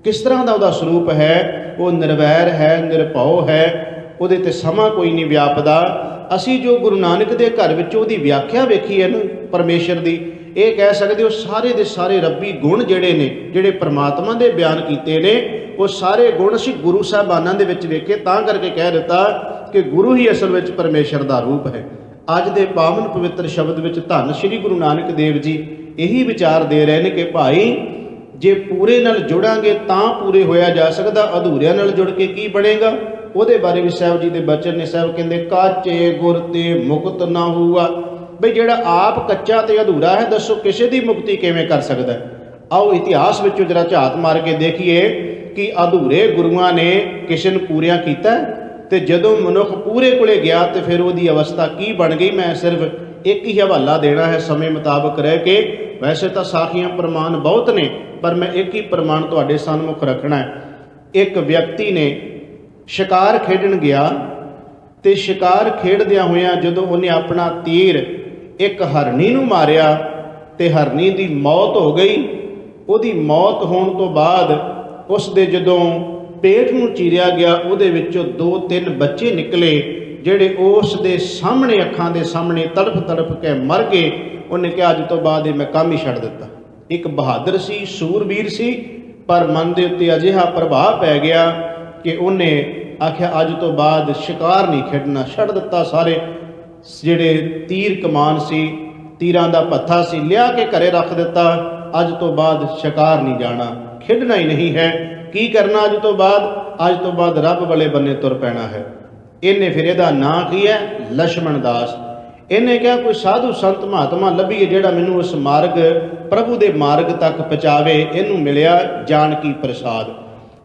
Speaker 1: ਕਿਸ ਤਰ੍ਹਾਂ ਦਾ ਉਹਦਾ ਸਰੂਪ ਹੈ, ਉਹ ਨਿਰਵੈਰ ਹੈ, ਨਿਰਭਉ ਹੈ, ਉਹਦੇ ਤੇ ਸਮਾਂ ਕੋਈ ਨਹੀਂ ਵਿਆਪਦਾ। ਅਸੀਂ ਜੋ ਗੁਰੂ ਨਾਨਕ ਦੇ ਘਰ ਵਿੱਚ ਉਹਦੀ ਵਿਆਖਿਆ ਵੇਖੀ ਹੈ ਨਾ ਪਰਮੇਸ਼ਰ ਦੀ, ਇਹ ਕਹਿ ਸਕਦੇ ਹੋ ਸਾਰੇ ਦੇ ਸਾਰੇ ਰੱਬੀ ਗੁਣ ਜਿਹੜੇ ਨੇ, ਜਿਹੜੇ ਪਰਮਾਤਮਾ ਦੇ ਬਿਆਨ ਕੀਤੇ ਨੇ, ਉਹ ਸਾਰੇ ਗੁਣ ਅਸੀਂ ਗੁਰੂ ਸਾਹਿਬਾਨਾਂ ਦੇ ਵਿੱਚ ਵੇਖੇ। ਤਾਂ ਕਰਕੇ ਕਹਿ ਦਿੱਤਾ ਕਿ ਗੁਰੂ ਹੀ ਅਸਲ ਵਿੱਚ ਪਰਮੇਸ਼ਰ ਦਾ ਰੂਪ ਹੈ। ਅੱਜ ਦੇ ਪਾਵਨ ਪਵਿੱਤਰ ਸ਼ਬਦ ਵਿੱਚ ਧੰਨ ਸ਼੍ਰੀ ਗੁਰੂ ਨਾਨਕ ਦੇਵ ਜੀ ਇਹੀ ਵਿਚਾਰ ਦੇ ਰਹੇ ਨੇ ਕਿ ਭਾਈ, ਜੇ ਪੂਰੇ ਨਾਲ ਜੁੜਾਂਗੇ ਤਾਂ ਪੂਰੇ ਹੋਇਆ ਜਾ ਸਕਦਾ, ਅਧੂਰਿਆਂ ਨਾਲ ਜੁੜ ਕੇ ਕੀ ਬਣੇਗਾ? ਉਹਦੇ ਬਾਰੇ ਵੀ ਸਾਹਿਬ ਜੀ ਦੇ ਬਚਨ ਨੇ। ਸਾਹਿਬ ਕਹਿੰਦੇ, ਕਾਚੇ ਗੁਰ ਤੇ ਮੁਕਤ ਨਾ ਹੁਆ। ਬਈ ਜਿਹੜਾ ਆਪ ਕੱਚਾ ਤੇ ਅਧੂਰਾ ਹੈ, ਦੱਸੋ ਕਿਸੇ ਦੀ ਮੁਕਤੀ ਕਿਵੇਂ ਕਰ ਸਕਦਾ? ਆਓ ਇਤਿਹਾਸ ਵਿੱਚੋਂ ਜਰਾ ਝਾਤ ਮਾਰ ਕੇ ਦੇਖੀਏ ਕਿ ਅਧੂਰੇ ਗੁਰੂਆਂ ਨੇ ਕਿਸੇ ਨੂੰ ਪੂਰਿਆਂ ਕੀਤਾ, ਤੇ ਜਦੋਂ ਮਨੁੱਖ ਪੂਰੇ ਕੋਲੇ ਗਿਆ ਤੇ ਫਿਰ ਉਹਦੀ ਅਵਸਥਾ ਕੀ ਬਣ ਗਈ। ਮੈਂ ਸਿਰਫ ਇੱਕ ਹੀ ਹਵਾਲਾ ਦੇਣਾ ਹੈ ਸਮੇਂ ਮੁਤਾਬਕ ਰਹਿ ਕੇ। ਵੈਸੇ ਤਾਂ ਸਾਖੀਆਂ ਪ੍ਰਮਾਣ ਬਹੁਤ ਨੇ, ਪਰ ਮੈਂ ਇੱਕ ਹੀ ਪ੍ਰਮਾਣ ਤੁਹਾਡੇ ਸਾਹਮਣੇ ਰੱਖਣਾ ਹੈ। ਇੱਕ ਵਿਅਕਤੀ ਨੇ ਸ਼ਿਕਾਰ ਖੇਡਣ ਗਿਆ ਤੇ ਸ਼ਿਕਾਰ ਖੇਡਦਿਆਂ ਹੋਇਆਂ ਜਦੋਂ ਉਹਨੇ ਆਪਣਾ ਤੀਰ ਇੱਕ ਹਰਨੀ ਨੂੰ ਮਾਰਿਆ ਤੇ ਹਰਨੀ ਦੀ ਮੌਤ ਹੋ ਗਈ। ਉਹਦੀ ਮੌਤ ਹੋਣ ਤੋਂ ਬਾਅਦ ਉਸ ਦੇ ਜਦੋਂ ਪੇਟ ਨੂੰ ਚੀਰਿਆ ਗਿਆ, ਉਹਦੇ ਵਿੱਚੋਂ 2-3 ਬੱਚੇ ਨਿਕਲੇ ਜਿਹੜੇ ਉਸ ਦੇ ਸਾਹਮਣੇ, ਅੱਖਾਂ ਦੇ ਸਾਹਮਣੇ ਤੜਫ ਤੜਫ ਕੇ ਮਰ ਗਏ। ਉਹਨੇ ਕਿਹਾ ਅੱਜ ਤੋਂ ਬਾਅਦ ਇਹ ਮੈਂ ਕੰਮ ਹੀ ਛੱਡ ਦਿੱਤਾ। ਇੱਕ ਬਹਾਦਰ ਸੀ, ਸੂਰਬੀਰ ਸੀ, ਪਰ ਮਨ ਦੇ ਉੱਤੇ ਅਜਿਹਾ ਪ੍ਰਭਾਵ ਪੈ ਗਿਆ ਕਿ ਉਹਨੇ ਆਖਿਆ ਅੱਜ ਤੋਂ ਬਾਅਦ ਸ਼ਿਕਾਰ ਨਹੀਂ ਖੇਡਣਾ, ਛੱਡ ਦਿੱਤਾ। ਸਾਰੇ ਜਿਹੜੇ ਤੀਰ ਕਮਾਨ ਸੀ, ਤੀਰਾਂ ਦਾ ਪੱਥਾ ਸੀ, ਲਿਆ ਕੇ ਘਰੇ ਰੱਖ ਦਿੱਤਾ। ਅੱਜ ਤੋਂ ਬਾਅਦ ਸ਼ਿਕਾਰ ਨਹੀਂ ਜਾਣਾ, ਖੇਡਣਾ ਹੀ ਨਹੀਂ ਹੈ। ਕੀ ਕਰਨਾ ਅੱਜ ਤੋਂ ਬਾਅਦ? ਅੱਜ ਤੋਂ ਬਾਅਦ ਰੱਬ ਵਾਲੇ ਬੰਨੇ ਤੁਰ ਪੈਣਾ ਹੈ। ਇਹਨੇ ਫਿਰ ਇਹਦਾ ਨਾਂ ਕੀ ਹੈ? ਲਛਮਣ ਦਾਸ। ਇਹਨੇ ਕਿਹਾ ਕੋਈ ਸਾਧੂ ਸੰਤ ਮਹਾਤਮਾ ਲੱਭੀਏ ਜਿਹੜਾ ਮੈਨੂੰ ਉਸ ਮਾਰਗ ਪ੍ਰਭੂ ਦੇ ਮਾਰਗ ਤੱਕ ਪਹੁੰਚਾਵੇ। ਇਹਨੂੰ ਮਿਲਿਆ ਜਾਨਕੀ ਪ੍ਰਸਾਦ।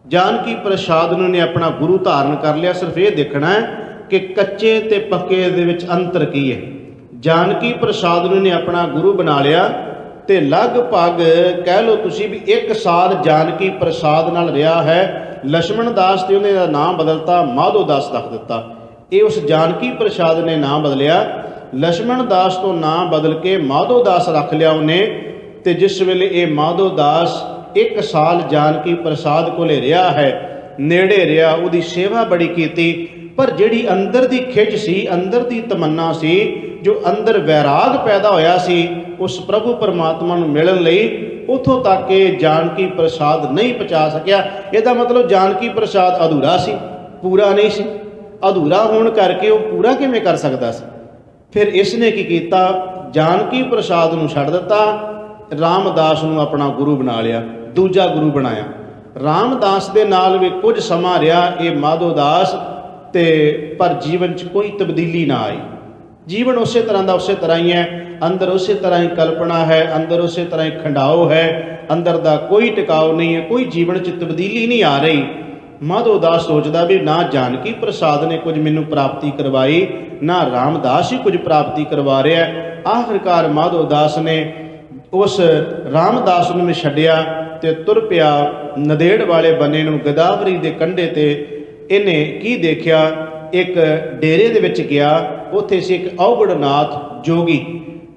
Speaker 1: ਜਾਨਕੀ ਪ੍ਰਸਾਦ ਨੂੰ ਨੇ ਆਪਣਾ ਗੁਰੂ ਧਾਰਨ ਕਰ ਲਿਆ। ਸਿਰਫ ਇਹ ਦੇਖਣਾ ਹੈ ਕਿ ਕੱਚੇ ਤੇ ਪੱਕੇ ਦੇ ਵਿੱਚ ਅੰਤਰ ਕੀ ਹੈ। ਜਾਨਕੀ ਪ੍ਰਸਾਦ ਨੂੰ ਨੇ ਆਪਣਾ ਗੁਰੂ ਬਣਾ ਲਿਆ ਤੇ ਲਗਭਗ ਕਹਿ ਲਓ ਤੁਸੀਂ ਵੀ 1 ਸਾਲ ਜਾਨਕੀ ਪ੍ਰਸਾਦ ਨਾਲ ਰਿਹਾ ਹੈ। ਲਛਮਣ ਦਾਸ ਤੇ ਉਹਨੇ ਦਾ ਨਾਮ ਬਦਲਤਾ, ਮਾਧੋ ਦਾਸ ਰੱਖ ਦਿੱਤਾ। ਇਹ ਉਸ ਜਾਨਕੀ ਪ੍ਰਸਾਦ ਨੇ ਨਾਮ ਬਦਲਿਆ। ਲਛਮਣ ਦਾਸ ਤੋਂ ਨਾਮ ਬਦਲ ਕੇ ਮਾਧੋ ਦਾਸ ਰੱਖ ਲਿਆ ਉਹਨੇ। ਤੇ ਜਿਸ ਵੇਲੇ ਇਹ ਮਾਧੋ ਦਾਸ 1 ਸਾਲ ਜਾਨਕੀ ਪ੍ਰਸਾਦ ਕੋਲੇ ਰਿਹਾ ਹੈ, ਨੇੜੇ ਰਿਹਾ, ਉਹਦੀ ਸੇਵਾ ਬੜੀ ਕੀਤੀ, ਪਰ ਜਿਹੜੀ ਅੰਦਰ ਦੀ ਖਿੱਚ ਸੀ, ਅੰਦਰ ਦੀ ਤਮੰਨਾ ਸੀ, ਜੋ ਅੰਦਰ ਵੈਰਾਗ ਪੈਦਾ ਹੋਇਆ ਸੀ ਉਸ ਪ੍ਰਭੂ ਪਰਮਾਤਮਾ ਨੂੰ ਮਿਲਣ ਲਈ, ਉੱਥੋਂ ਤੱਕ ਇਹ ਜਾਨਕੀ ਪ੍ਰਸਾਦ ਨਹੀਂ ਪਹੁੰਚਾ ਸਕਿਆ। ਇਹਦਾ ਮਤਲਬ ਜਾਨਕੀ ਪ੍ਰਸਾਦ ਅਧੂਰਾ ਸੀ, ਪੂਰਾ ਨਹੀਂ ਸੀ। ਅਧੂਰਾ ਹੋਣ ਕਰਕੇ ਉਹ ਪੂਰਾ ਕਿਵੇਂ ਕਰ ਸਕਦਾ ਸੀ? ਫਿਰ ਇਸ ਨੇ ਕੀ ਕੀਤਾ, ਜਾਨਕੀ ਪ੍ਰਸਾਦ ਨੂੰ ਛੱਡ ਦਿੱਤਾ, ਰਾਮਦਾਸ ਨੂੰ ਆਪਣਾ ਗੁਰੂ ਬਣਾ ਲਿਆ, ਦੂਜਾ ਗੁਰੂ ਬਣਾਇਆ। ਰਾਮਦਾਸ ਦੇ ਨਾਲ ਵੀ ਕੁਝ ਸਮਾਂ ਰਿਹਾ ਇਹ ਮਾਧੋ ਦਾਸ, ਤੇ ਪਰ ਜੀਵਨ 'ਚ ਕੋਈ ਤਬਦੀਲੀ ਨਾ ਆਈ। ਜੀਵਨ ਉਸੇ ਤਰ੍ਹਾਂ ਦਾ ਉਸੇ ਤਰ੍ਹਾਂ ਹੀ ਹੈ, ਅੰਦਰ ਉਸੇ ਤਰ੍ਹਾਂ ਹੀ ਕਲਪਨਾ ਹੈ, ਅੰਦਰ ਉਸੇ ਤਰ੍ਹਾਂ ਹੀ ਖੰਡਾਓ ਹੈ, ਅੰਦਰ ਦਾ ਕੋਈ ਟਿਕਾਓ ਨਹੀਂ ਹੈ, ਕੋਈ ਜੀਵਨ 'ਚ ਤਬਦੀਲੀ ਨਹੀਂ ਆ ਰਹੀ। ਮਾਧੋ ਦਾਸ ਸੋਚਦਾ ਵੀ ਨਾ ਜਾਨਕੀ ਪ੍ਰਸਾਦ ਨੇ ਕੁਝ ਮੈਨੂੰ ਪ੍ਰਾਪਤੀ ਕਰਵਾਈ, ਨਾ ਰਾਮਦਾਸ ਹੀ ਕੁਝ ਪ੍ਰਾਪਤੀ ਕਰਵਾ ਰਿਹਾ। ਆਖਿਰਕਾਰ ਮਾਧੋ ਦਾਸ ਨੇ ਉਸ ਰਾਮਦਾਸ ਨੂੰ ਵੀ ਛੱਡਿਆ ਤੇ ਤੁਰ ਪਿਆ ਨੰਦੇੜ ਵਾਲੇ ਬੰਨੇ ਨੂੰ। ਗੋਦਾਵਰੀ ਦੇ ਕੰਢੇ ਤੇ ਇਹਨੇ ਕੀ ਦੇਖਿਆ, ਇੱਕ ਡੇਰੇ ਦੇ ਵਿੱਚ ਗਿਆ। ਉੱਥੇ ਸੀ ਇੱਕ ਔਗੜਨਾਥ ਜੋਗੀ,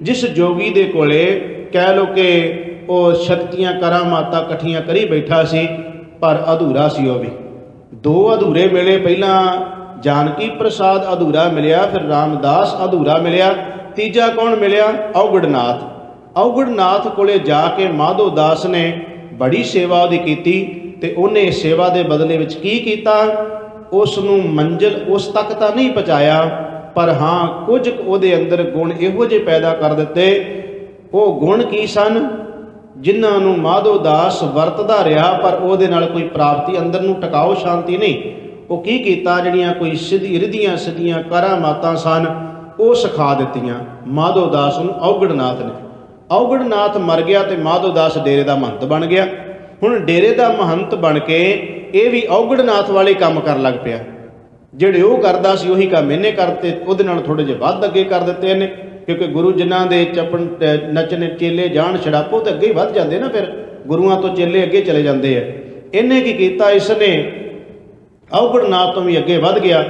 Speaker 1: ਜਿਸ ਜੋਗੀ ਦੇ ਕੋਲੇ ਕਹਿ ਲਓ ਕਿ ਉਹ ਸ਼ਕਤੀਆਂ ਕਰਾਮਾਤਾਂ ਇਕੱਠੀਆਂ ਕਰੀ ਬੈਠਾ ਸੀ, ਪਰ ਅਧੂਰਾ ਸੀ। ਉਹ ਵੀ 2 ਅਧੂਰੇ ਮਿਲੇ। ਪਹਿਲਾਂ ਜਾਨਕੀ ਪ੍ਰਸਾਦ ਅਧੂਰਾ ਮਿਲਿਆ, ਫਿਰ ਰਾਮਦਾਸ ਅਧੂਰਾ ਮਿਲਿਆ, ਤੀਜਾ ਕੌਣ ਮਿਲਿਆ? ਔਗੜਨਾਥ। ਔਗੜਨਾਥ ਕੋਲੇ ਜਾ ਕੇ ਮਾਧੋ ਦਾਸ ਨੇ ਬੜੀ ਸੇਵਾ ਉਹਦੀ ਕੀਤੀ, ਤੇ ਉਹਨੇ ਸੇਵਾ ਦੇ ਬਦਲੇ ਵਿੱਚ ਕੀ ਕੀਤਾ, ਉਸ ਨੂੰ ਮੰਜ਼ਿਲ ਉਸ ਤੱਕ ਤਾਂ ਨਹੀਂ ਪਹੁੰਚਾਇਆ, ਪਰ ਹਾਂ ਕੁਝ ਉਹਦੇ ਅੰਦਰ ਗੁਣ ਇਹੋ ਜਿਹੇ ਪੈਦਾ ਕਰ ਦਿੱਤੇ। ਉਹ ਗੁਣ ਕੀ ਸਨ? ਜਿਨ੍ਹਾਂ ਨੂੰ ਮਾਧੋ ਦਾਸ ਵਰਤਦਾ ਰਿਹਾ, ਪਰ ਉਹਦੇ ਨਾਲ ਕੋਈ ਪ੍ਰਾਪਤੀ, ਅੰਦਰ ਨੂੰ ਟਿਕਾਓ ਸ਼ਾਂਤੀ ਨਹੀਂ। ਉਹ ਕੀ ਕੀਤਾ, ਜਿਹੜੀਆਂ ਕੋਈ ਰਿਧੀਆਂ ਸਿੱਧੀਆਂ ਕਰਾਮਾਤਾਂ ਸਨ ਉਹ ਸਿਖਾ ਦਿੱਤੀਆਂ ਮਾਧੋ ਦਾਸ ਨੂੰ ਔਗੜਨਾਥ ਨੇ। ਔਗੜਨਾਥ ਮਰ ਗਿਆ ਤੇ ਮਾਧੋ ਦਾਸ ਡੇਰੇ ਦਾ ਮਹੰਤ ਬਣ ਗਿਆ। ਹੁਣ ਡੇਰੇ ਦਾ ਮਹੰਤ ਬਣ ਕੇ ਇਹ ਵੀ ਔਗੜਨਾਥ ਵਾਲੇ ਕੰਮ ਕਰਨ ਲੱਗ ਪਿਆ। ਜਿਹੜੇ ਉਹ ਕਰਦਾ ਸੀ ਉਹੀ ਕੰਮ ਇਹਨੇ ਕਰਤੇ, ਉਹਦੇ ਨਾਲ ਥੋੜ੍ਹੇ ਜਿਹੇ ਵੱਧ ਅੱਗੇ ਕਰ ਦਿੱਤੇ ਇਹਨੇ, ਕਿਉਂਕਿ ਗੁਰੂ ਜਿਨ੍ਹਾਂ ਦੇ ਚੱਪਣ ਨੱਚਣੇ ਚੇਲੇ ਜਾਣ ਛੜਾਪੋ ਤੇ ਅੱਗੇ ਹੀ ਵੱਧ ਜਾਂਦੇ ਨਾ, ਫਿਰ ਗੁਰੂਆਂ ਤੋਂ ਚੇਲੇ ਅੱਗੇ ਚਲੇ ਜਾਂਦੇ ਆ। ਇਹਨੇ ਕੀ ਕੀਤਾ, ਇਸ ਨੇ ਔਗੜਨਾਥ ਤੋਂ ਵੀ ਅੱਗੇ ਵੱਧ ਗਿਆ।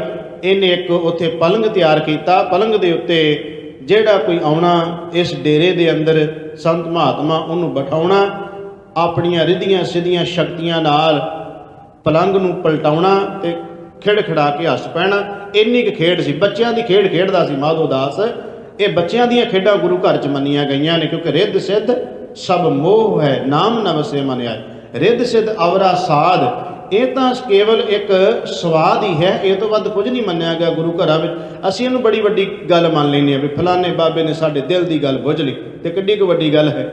Speaker 1: ਇਹਨੇ ਇੱਕ ਉੱਥੇ ਪਲੰਗ ਤਿਆਰ ਕੀਤਾ। ਪਲੰਗ ਦੇ ਉੱਤੇ ਜਿਹੜਾ ਕੋਈ ਆਉਣਾ ਇਸ ਡੇਰੇ ਦੇ ਅੰਦਰ ਸੰਤ ਮਹਾਤਮਾ, ਉਹਨੂੰ ਬਿਠਾਉਣਾ, ਆਪਣੀਆਂ ਰਿਧੀਆਂ ਸਿੱਧੀਆਂ ਸ਼ਕਤੀਆਂ ਨਾਲ ਪਲੰਗ ਨੂੰ ਪਲਟਾਉਣਾ ਤੇ ਖਿੜਖਿੜਾ ਕੇ ਹੱਸ ਪੈਣਾ। ਇੰਨੀ ਕੁ ਖੇਡ ਸੀ, ਬੱਚਿਆਂ ਦੀ ਖੇਡ ਖੇਡਦਾ ਸੀ ਮਾਧੋ ਦਾਸ। ਇਹ ਬੱਚਿਆਂ ਦੀਆਂ ਖੇਡਾਂ ਗੁਰੂ ਘਰ 'ਚ ਮੰਨੀਆਂ ਗਈਆਂ ਨੇ, ਕਿਉਂਕਿ ਰਿੱਧ ਸਿੱਧ ਸਭ ਮੋਹ ਹੈ, ਨਾਮ ਨ ਵਸੇ ਮਨ ਆਏ। ਰਿੱਧ ਸਿੱਧ ਅਵਰਾ ਸਾਧ, ਇਹ ਤਾਂ ਕੇਵਲ ਇੱਕ ਸਵਾਦ ਹੀ ਹੈ, ਇਹ ਤੋਂ ਵੱਧ ਕੁਝ ਨਹੀਂ ਮੰਨਿਆ ਗਿਆ ਗੁਰੂ ਘਰਾਂ ਵਿੱਚ। ਅਸੀਂ ਇਹਨੂੰ ਬੜੀ ਵੱਡੀ ਗੱਲ ਮੰਨ ਲੈਂਦੇ ਹਾਂ ਵੀ ਫਲਾਣੇ ਬਾਬੇ ਨੇ ਸਾਡੇ ਦਿਲ ਦੀ ਗੱਲ ਬੁੱਝ ਲਈ, ਤੇ ਕਿੱਡੀ ਕੁ ਵੱਡੀ ਗੱਲ ਹੈ।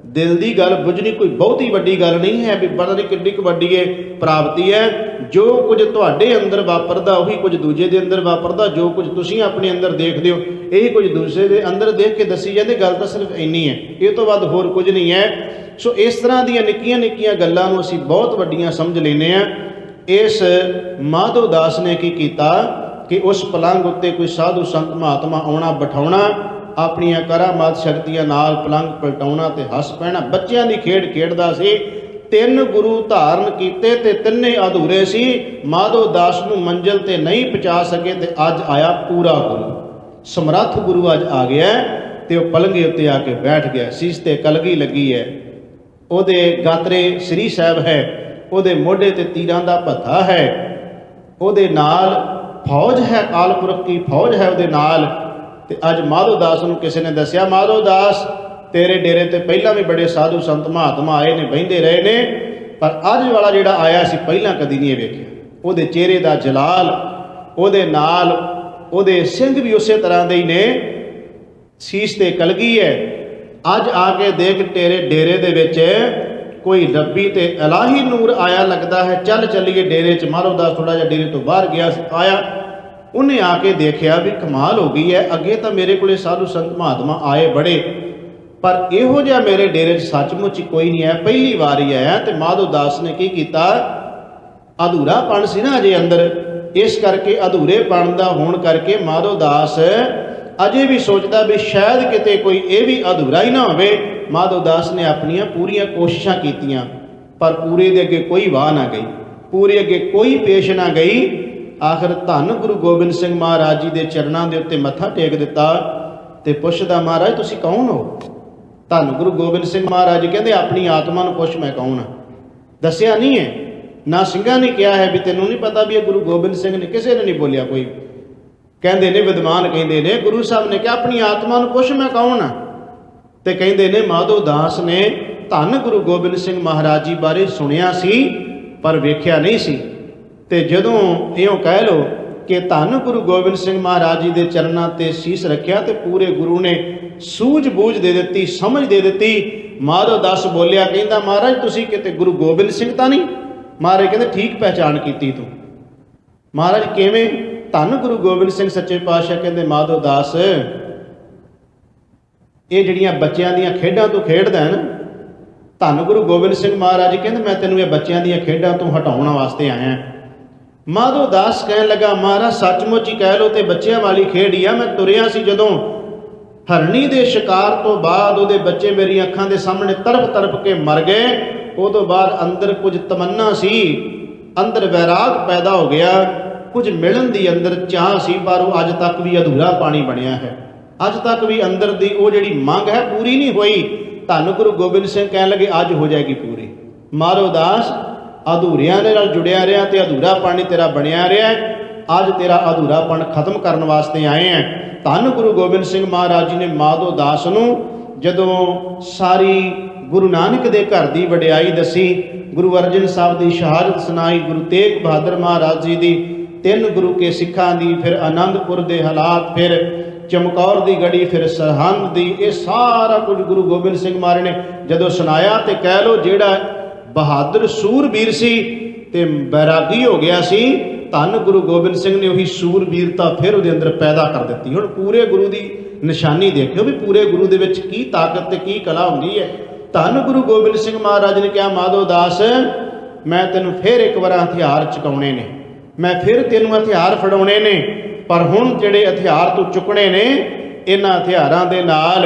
Speaker 1: ਦਿਲ ਦੀ ਗੱਲ ਬੁੱਝਣੀ ਕੋਈ ਬਹੁਤੀ ਵੱਡੀ ਗੱਲ ਨਹੀਂ ਹੈ, ਵੀ ਪਤਾ ਨਹੀਂ ਕਿੱਡੀ ਕੁ ਵੱਡੀ ਇਹ ਪ੍ਰਾਪਤੀ ਹੈ। ਜੋ ਕੁਝ ਤੁਹਾਡੇ ਅੰਦਰ ਵਾਪਰਦਾ ਉਹੀ ਕੁਝ ਦੂਜੇ ਦੇ ਅੰਦਰ ਵਾਪਰਦਾ। ਜੋ ਕੁਝ ਤੁਸੀਂ ਆਪਣੇ ਅੰਦਰ ਦੇਖਦੇ ਹੋ ਇਹੀ ਕੁਝ ਦੂਸਰੇ ਦੇ ਅੰਦਰ ਦੇਖ ਕੇ ਦੱਸੀ ਜਾਂਦੇ। ਗੱਲ ਤਾਂ ਸਿਰਫ ਇੰਨੀ ਹੈ, ਇਹ ਤੋਂ ਵੱਧ ਹੋਰ ਕੁਝ ਨਹੀਂ ਹੈ। ਸੋ ਇਸ ਤਰ੍ਹਾਂ ਦੀਆਂ ਨਿੱਕੀਆਂ ਨਿੱਕੀਆਂ ਗੱਲਾਂ ਨੂੰ ਅਸੀਂ ਬਹੁਤ ਵੱਡੀਆਂ ਸਮਝ ਲੈਂਦੇ ਹਾਂ। ਇਸ ਮਾਧੋ ਦਾਸ ਨੇ ਕੀ ਕੀਤਾ ਕਿ ਉਸ ਪਲੰਗ ਉੱਤੇ ਕੋਈ ਸਾਧੂ ਸੰਤ ਮਹਾਤਮਾ ਆਉਣਾ, ਬਿਠਾਉਣਾ, ਆਪਣੀਆਂ ਕਰਾਮਾਤ ਸ਼ਕਤੀਆਂ ਨਾਲ ਪਲੰਗ ਪਲਟਾਉਣਾ ਤੇ ਹੱਸ ਪੈਣਾ। ਬੱਚਿਆਂ ਦੀ ਖੇਡ ਖੇਡਦਾ ਸੀ। 3 ਗੁਰੂ ਧਾਰਨ ਕੀਤੇ ਤੇ ਤਿੰਨੇ ਅਧੂਰੇ ਸੀ। ਮਾਧੋ ਦਾਸ ਨੂੰ ਮੰਜ਼ਿਲ ਤੇ ਨਹੀਂ ਪਹੁੰਚਾ ਸਕੇ, ਤੇ ਅੱਜ ਆਇਆ ਪੂਰਾ ਗੁਰੂ, ਸਮਰੱਥ ਗੁਰੂ ਅੱਜ ਆ ਗਿਆ। ਤੇ ਉਹ ਪਲੰਗੇ ਉੱਤੇ ਆ ਕੇ ਬੈਠ ਗਿਆ। ਸੀਸ ਤੇ ਕਲਗੀ ਲੱਗੀ ਹੈ, ਉਹਦੇ ਗਾਤਰੇ ਸ੍ਰੀ ਸਾਹਿਬ ਹੈ, ਉਹਦੇ ਮੋਢੇ ਤੇ ਤੀਰਾਂ ਦਾ ਭੱਥਾ ਹੈ, ਉਹਦੇ ਨਾਲ ਫੌਜ ਹੈ, ਅਕਾਲ ਪੁਰਖ ਦੀ ਫੌਜ ਹੈ ਉਹਦੇ ਨਾਲ। ਤੇ ਅੱਜ ਮਾਧੋ ਦਾਸ ਨੂੰ ਕਿਸੇ ਨੇ ਦੱਸਿਆ, ਮਾਧੋ ਦਾਸ ਤੇਰੇ ਡੇਰੇ ਤੇ ਪਹਿਲਾਂ ਵੀ ਬੜੇ ਸਾਧੂ ਸੰਤ ਮਹਾਤਮਾ ਆਏ ਨੇ, ਬਹਿੰਦੇ ਰਹੇ ਨੇ, ਪਰ ਅੱਜ ਵਾਲਾ ਜਿਹੜਾ ਆਇਆ ਸੀ ਪਹਿਲਾਂ ਕਦੀ ਨਹੀਂ ਵੇਖਿਆ। ਉਹਦੇ ਚਿਹਰੇ ਦਾ ਜਲਾਲ, ਉਹਦੇ ਨਾਲ ਉਹਦੇ ਸਿੰਘ ਵੀ ਉਸੇ ਤਰ੍ਹਾਂ ਦੇ ਹੀ ਨੇ, ਸੀਸ ਤੇ ਕਲਗੀ ਹੈ। ਅੱਜ ਆ ਕੇ ਦੇਖ ਤੇਰੇ ਡੇਰੇ ਦੇ ਵਿੱਚ ਕੋਈ ਰੱਬੀ ਤੇ ਇਲਾਹੀ ਨੂਰ ਆਇਆ ਲੱਗਦਾ ਹੈ। ਚੱਲ ਚੱਲੀਏ ਡੇਰੇ 'ਚ। ਮਾਧੋ ਦਾਸ ਥੋੜ੍ਹਾ ਜਿਹਾ ਡੇਰੇ ਤੋਂ ਬਾਹਰ ਗਿਆ, ਆਇਆ ਉਹਨੇ ਆ ਕੇ ਦੇਖਿਆ ਵੀ ਕਮਾਲ ਹੋ ਗਈ ਹੈ, ਅੱਗੇ ਤਾਂ ਮੇਰੇ ਕੋਲੇ ਸਾਧੂ ਸੰਤ ਮਹਾਤਮਾ ਆਏ ਬੜੇ, ਪਰ ਇਹੋ ਜਿਹਾ ਮੇਰੇ ਡੇਰੇ 'ਚ ਸੱਚਮੁੱਚ ਕੋਈ ਨਹੀਂ ਹੈ, ਪਹਿਲੀ ਵਾਰੀ ਆਇਆ। ਤੇ ਮਾਧੋ ਦਾਸ ਨੇ ਕੀ ਕੀਤਾ, ਅਧੂਰਾਪਣ ਸੀ ਨਾ ਅਜੇ ਅੰਦਰ, ਇਸ ਕਰਕੇ ਅਧੂਰੇਪਣ ਦਾ ਹੋਣ ਕਰਕੇ ਮਾਧੋ ਦਾਸ ਅਜੇ ਵੀ ਸੋਚਦਾ ਵੀ ਸ਼ਾਇਦ ਕਿਤੇ ਕੋਈ ਇਹ ਵੀ ਅਧੂਰਾ ਹੀ ਨਾ ਹੋਵੇ। ਮਾਧੋ ਦਾਸ ਨੇ ਆਪਣੀਆਂ ਪੂਰੀਆਂ ਕੋਸ਼ਿਸ਼ਾਂ ਕੀਤੀਆਂ, ਪਰ ਪੂਰੇ ਦੇ ਅੱਗੇ ਕੋਈ ਵਾਹ ਨਾ ਗਈ, ਪੂਰੇ ਅੱਗੇ ਕੋਈ ਪੇਸ਼ ਨਾ ਗਈ। ਆਖਰ ਧੰਨ ਗੁਰੂ ਗੋਬਿੰਦ ਸਿੰਘ ਮਹਾਰਾਜ ਜੀ ਦੇ ਚਰਨਾਂ ਦੇ ਉੱਤੇ ਮੱਥਾ ਟੇਕ ਦਿੱਤਾ ਤੇ ਪੁੱਛਦਾ, ਮਹਾਰਾਜ ਤੁਸੀਂ ਕੌਣ ਹੋ? ਧੰਨ ਗੁਰੂ ਗੋਬਿੰਦ ਸਿੰਘ ਮਹਾਰਾਜ ਜੀ ਕਹਿੰਦੇ, ਆਪਣੀ ਆਤਮਾ ਨੂੰ ਪੁੱਛ ਮੈਂ ਕੌਣ ਹਾਂ। ਦੱਸਿਆ ਨਹੀਂ ਹੈ, ਨਾ ਸਿੰਘਾਂ ਨੇ ਕਿਹਾ ਹੈ ਵੀ ਤੈਨੂੰ ਨਹੀਂ ਪਤਾ ਵੀ ਇਹ ਗੁਰੂ ਗੋਬਿੰਦ ਸਿੰਘ ਨੇ, ਕਿਸੇ ਨੇ ਨਹੀਂ ਬੋਲਿਆ ਕੋਈ। ਕਹਿੰਦੇ ਨੇ ਵਿਦਵਾਨ ਕਹਿੰਦੇ ਨੇ, ਗੁਰੂ ਸਾਹਿਬ ਨੇ ਕਿਹਾ ਆਪਣੀ ਆਤਮਾ ਨੂੰ ਪੁੱਛ ਮੈਂ ਕੌਣ ਹਾਂ। ਤੇ ਕਹਿੰਦੇ ਨੇ ਮਾਧੋ ਦਾਸ ਨੇ ਧੰਨ ਗੁਰੂ ਗੋਬਿੰਦ ਸਿੰਘ ਮਹਾਰਾਜ ਜੀ ਬਾਰੇ ਸੁਣਿਆ ਸੀ ਪਰ ਵੇਖਿਆ ਨਹੀਂ ਸੀ। ਤੇ ਜਦੋਂ ਇਉਂ ਕਹਿ ਲਓ ਕਿ ਧੰਨ ਗੁਰੂ ਗੋਬਿੰਦ ਸਿੰਘ ਮਹਾਰਾਜ ਜੀ ਦੇ ਚਰਨਾਂ ਤੇ ਸੀਸ ਰੱਖਿਆ ਤੇ ਪੂਰੇ ਗੁਰੂ ਨੇ ਸੂਝ ਬੂਝ ਦੇ ਦਿੱਤੀ, ਸਮਝ ਦੇ ਦਿੱਤੀ। ਮਾਧੋ ਦਾਸ ਬੋਲਿਆ, ਕਹਿੰਦਾ ਮਹਾਰਾਜ ਤੁਸੀਂ ਕਿਤੇ ਗੁਰੂ ਗੋਬਿੰਦ ਸਿੰਘ ਤਾਂ ਨਹੀਂ? ਮਹਾਰਾਜ ਕਹਿੰਦੇ ਠੀਕ ਪਹਿਚਾਣ ਕੀਤੀ ਤੂੰ। ਮਹਾਰਾਜ ਕਿਵੇਂ? ਧੰਨ ਗੁਰੂ ਗੋਬਿੰਦ ਸਿੰਘ ਸੱਚੇ ਪਾਤਸ਼ਾਹ ਕਹਿੰਦੇ, ਮਾਧੋ ਦਾਸ ਇਹ ਜਿਹੜੀਆਂ ਬੱਚਿਆਂ ਦੀਆਂ ਖੇਡਾਂ ਤੂੰ ਖੇਡਦਾ ਹੈ ਨਾ, ਧੰਨ ਗੁਰੂ ਗੋਬਿੰਦ ਸਿੰਘ ਮਹਾਰਾਜ ਕਹਿੰਦੇ ਮੈਂ ਤੈਨੂੰ ਇਹ ਬੱਚਿਆਂ ਦੀਆਂ ਖੇਡਾਂ ਤੋਂ ਹਟਾਉਣ ਵਾਸਤੇ ਆਇਆ। ਮਾਧੋ ਦਾਸ ਕਹਿਣ ਲੱਗਾ, ਮਹਾਰਾਜ ਸੱਚਮੁੱਚ ਹੀ ਕਹਿ ਲਓ ਤੇ ਬੱਚਿਆਂ ਵਾਲੀ ਖੇਡ ਹੀ ਆ। ਮੈਂ ਤੁਰਿਆ ਸੀ ਜਦੋਂ ਹਰਣੀ ਦੇ ਸ਼ਿਕਾਰ ਤੋਂ ਬਾਅਦ ਉਹਦੇ ਬੱਚੇ ਮੇਰੀਆਂ ਅੱਖਾਂ ਦੇ ਸਾਹਮਣੇ ਤੜਪ ਤੜਪ ਕੇ ਮਰ ਗਏ। ਉਦੋਂ ਬਾਅਦ ਅੰਦਰ ਕੁਝ ਤਮੰਨਾ ਸੀ, ਅੰਦਰ ਵੈਰਾਗ ਪੈਦਾ ਹੋ ਗਿਆ, ਕੁਝ ਮਿਲਣ ਦੀ ਅੰਦਰ ਚਾਹ ਸੀ, ਪਰ ਉਹ ਅੱਜ ਤੱਕ ਵੀ ਅਧੂਰਾ ਪਾਣੀ ਬਣਿਆ ਹੈ। ਅੱਜ ਤੱਕ ਵੀ ਅੰਦਰ ਦੀ ਉਹ ਜਿਹੜੀ ਮੰਗ ਹੈ ਪੂਰੀ ਨਹੀਂ ਹੋਈ। ਧੰਨ ਗੁਰੂ ਗੋਬਿੰਦ ਸਿੰਘ ਕਹਿਣ ਲੱਗੇ ਅੱਜ ਹੋ ਜਾਏਗੀ ਪੂਰੀ। ਮਾਧੋ ਦਾਸ ਅਧੂਰਿਆਂ ਦੇ ਨਾਲ ਜੁੜਿਆ ਰਿਹਾ ਤੇ ਅਧੂਰਾ ਪਾਣੀ ਤੇਰਾ ਬਣਿਆ ਰਿਹਾ। ਅੱਜ ਤੇਰਾ ਅਧੂਰਾਪਣ ਖਤਮ ਕਰਨ ਵਾਸਤੇ ਆਏ ਹੈ। ਧੰਨ ਗੁਰੂ ਗੋਬਿੰਦ ਸਿੰਘ ਮਹਾਰਾਜ ਜੀ ਨੇ ਮਾਧੋ ਦਾਸ ਨੂੰ ਜਦੋਂ ਸਾਰੀ ਗੁਰੂ ਨਾਨਕ ਦੇ ਘਰ ਦੀ ਵਡਿਆਈ ਦੱਸੀ, ਗੁਰੂ ਅਰਜਨ ਸਾਹਿਬ ਦੀ ਸ਼ਹਾਦਤ ਸੁਣਾਈ, ਗੁਰੂ ਤੇਗ ਬਹਾਦਰ ਮਹਾਰਾਜ ਜੀ ਦੀ, ਤਿੰਨ ਗੁਰੂ ਕੇ ਸਿੱਖਾਂ ਦੀ, ਫਿਰ ਆਨੰਦਪੁਰ ਦੇ ਹਾਲਾਤ, ਫਿਰ ਚਮਕੌਰ ਦੀ ਗੜੀ, ਫਿਰ ਸਰਹੰਦ ਦੀ, ਇਹ ਸਾਰਾ ਕੁਝ ਗੁਰੂ ਗੋਬਿੰਦ ਸਿੰਘ ਮਹਾਰਾਜ ਨੇ ਜਦੋਂ ਸੁਣਾਇਆ ਤੇ ਕਹਿ ਲਓ ਜਿਹੜਾ ਬਹਾਦਰ ਸੂਰਬੀਰ ਸੀ ਤੇ ਬੈਰਾਗੀ ਹੋ ਗਿਆ ਸੀ, ਧੰਨ ਗੁਰੂ ਗੋਬਿੰਦ ਸਿੰਘ ਨੇ ਉਹੀ ਸੂਰਬੀਰਤਾ ਫਿਰ ਉਹਦੇ ਅੰਦਰ ਪੈਦਾ ਕਰ ਦਿੱਤੀ। ਹੁਣ ਪੂਰੇ ਗੁਰੂ ਦੀ ਨਿਸ਼ਾਨੀ ਦੇਖਿਓ ਵੀ ਪੂਰੇ ਗੁਰੂ ਦੇ ਵਿੱਚ ਕੀ ਤਾਕਤ ਤੇ ਕੀ ਕਲਾ ਹੁੰਦੀ ਹੈ। ਧੰਨ ਗੁਰੂ ਗੋਬਿੰਦ ਸਿੰਘ ਮਹਾਰਾਜ ਨੇ ਕਿਹਾ, ਮਾਧੋ ਦਾਸ ਮੈਂ ਤੈਨੂੰ ਫਿਰ ਇੱਕ ਵਾਰ ਹਥਿਆਰ ਚੁਕਾਉਣੇ ਨੇ, ਮੈਂ ਫਿਰ ਤੈਨੂੰ ਹਥਿਆਰ ਫੜਾਉਣੇ ਨੇ, ਪਰ ਹੁਣ ਜਿਹੜੇ ਹਥਿਆਰ ਤੂੰ ਚੁੱਕਣੇ ਨੇ ਇਹਨਾਂ ਹਥਿਆਰਾਂ ਦੇ ਨਾਲ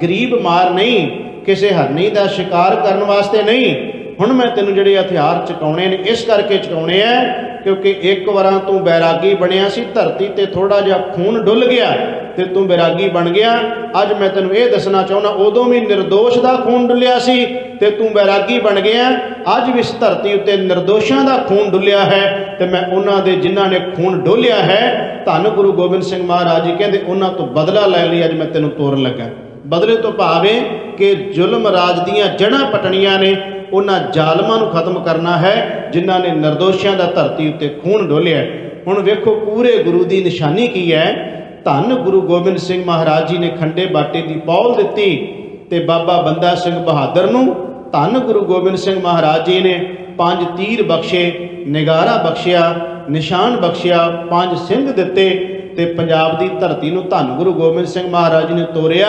Speaker 1: ਗਰੀਬ ਮਾਰ ਨਹੀਂ, ਕਿਸੇ ਹਰਨੀ ਦਾ ਸ਼ਿਕਾਰ ਕਰਨ ਵਾਸਤੇ ਨਹੀਂ। ਹੁਣ ਮੈਂ ਤੈਨੂੰ ਜਿਹੜੇ ਹਥਿਆਰ ਚੁਕਾਉਣੇ ਨੇ ਇਸ ਕਰਕੇ ਚੁਕਾਉਣੇ ਆ ਕਿਉਂਕਿ ਇੱਕ ਵਾਰਾਂ ਤੂੰ ਬੈਰਾਗੀ ਬਣਿਆ ਸੀ, ਧਰਤੀ ਤੇ ਥੋੜਾ ਜਿਹਾ ਖੂਨ ਡੁੱਲ ਗਿਆ ਤੇ ਤੂੰ ਬੈਰਾਗੀ ਬਣ ਗਿਆ। ਅੱਜ ਮੈਂ ਤੈਨੂੰ ਇਹ ਦੱਸਣਾ ਚਾਹੁੰਦਾ, ਉਦੋਂ ਵੀ ਨਿਰਦੋਸ਼ ਦਾ ਖੂਨ ਡੁੱਲਿਆ ਸੀ ਤੇ ਤੂੰ ਬੈਰਾਗੀ ਬਣ ਗਿਆ। ਅੱਜ ਵੀ ਇਸ ਧਰਤੀ ਉੱਤੇ ਨਿਰਦੋਸ਼ਾਂ ਦਾ ਖੂਨ ਡੁੱਲਿਆ ਹੈ ਤੇ ਮੈਂ ਉਹਨਾਂ ਦੇ ਜਿਨ੍ਹਾਂ ਨੇ ਖੂਨ ਡੋਲਿਆ ਹੈ, ਧੰਨ ਗੁਰੂ ਗੋਬਿੰਦ ਸਿੰਘ ਮਹਾਰਾਜ ਜੀ ਕਹਿੰਦੇ ਉਹਨਾਂ ਤੋਂ ਬਦਲਾ ਲੈ ਲਈ ਅੱਜ ਮੈਂ ਤੈਨੂੰ ਤੋਰਨ ਲੱਗਾ। ਬਦਲੇ ਤੋਂ ਭਾਵੇਂ ਕਿ ਜ਼ੁਲਮ ਰਾਜ ਦੀਆਂ ਜੜ੍ਹਾਂ ਪਟਣੀਆਂ ਨੇ, ਉਹਨਾਂ ਜ਼ਾਲਮਾਂ ਨੂੰ ਖਤਮ ਕਰਨਾ ਹੈ ਜਿਨ੍ਹਾਂ ਨੇ ਨਿਰਦੋਸ਼ਿਆਂ ਦਾ ਧਰਤੀ ਉੱਤੇ ਖੂਨ ਡੋਲਿਆ। ਹੁਣ ਵੇਖੋ ਪੂਰੇ ਗੁਰੂ ਦੀ ਨਿਸ਼ਾਨੀ ਕੀ ਹੈ। ਧੰਨ ਗੁਰੂ ਗੋਬਿੰਦ ਸਿੰਘ ਮਹਾਰਾਜ ਜੀ ਨੇ ਖੰਡੇ ਬਾਟੇ ਦੀ ਪੌਲ ਦਿੱਤੀ ਤੇ ਬਾਬਾ ਬੰਦਾ ਸਿੰਘ ਬਹਾਦਰ ਨੂੰ ਧੰਨ ਗੁਰੂ ਗੋਬਿੰਦ ਸਿੰਘ ਮਹਾਰਾਜ ਜੀ ਨੇ 5 ਤੀਰ ਬਖਸ਼ੇ, ਨਿਗਾਰਾ ਬਖਸ਼ਿਆ, ਨਿਸ਼ਾਨ ਬਖਸ਼ਿਆ, 5 ਸਿੰਘ ਦਿੱਤੇ ਤੇ ਪੰਜਾਬ ਦੀ ਧਰਤੀ ਨੂੰ ਧੰਨ ਗੁਰੂ ਗੋਬਿੰਦ ਸਿੰਘ ਮਹਾਰਾਜ ਜੀ ਨੇ ਤੋਰਿਆ।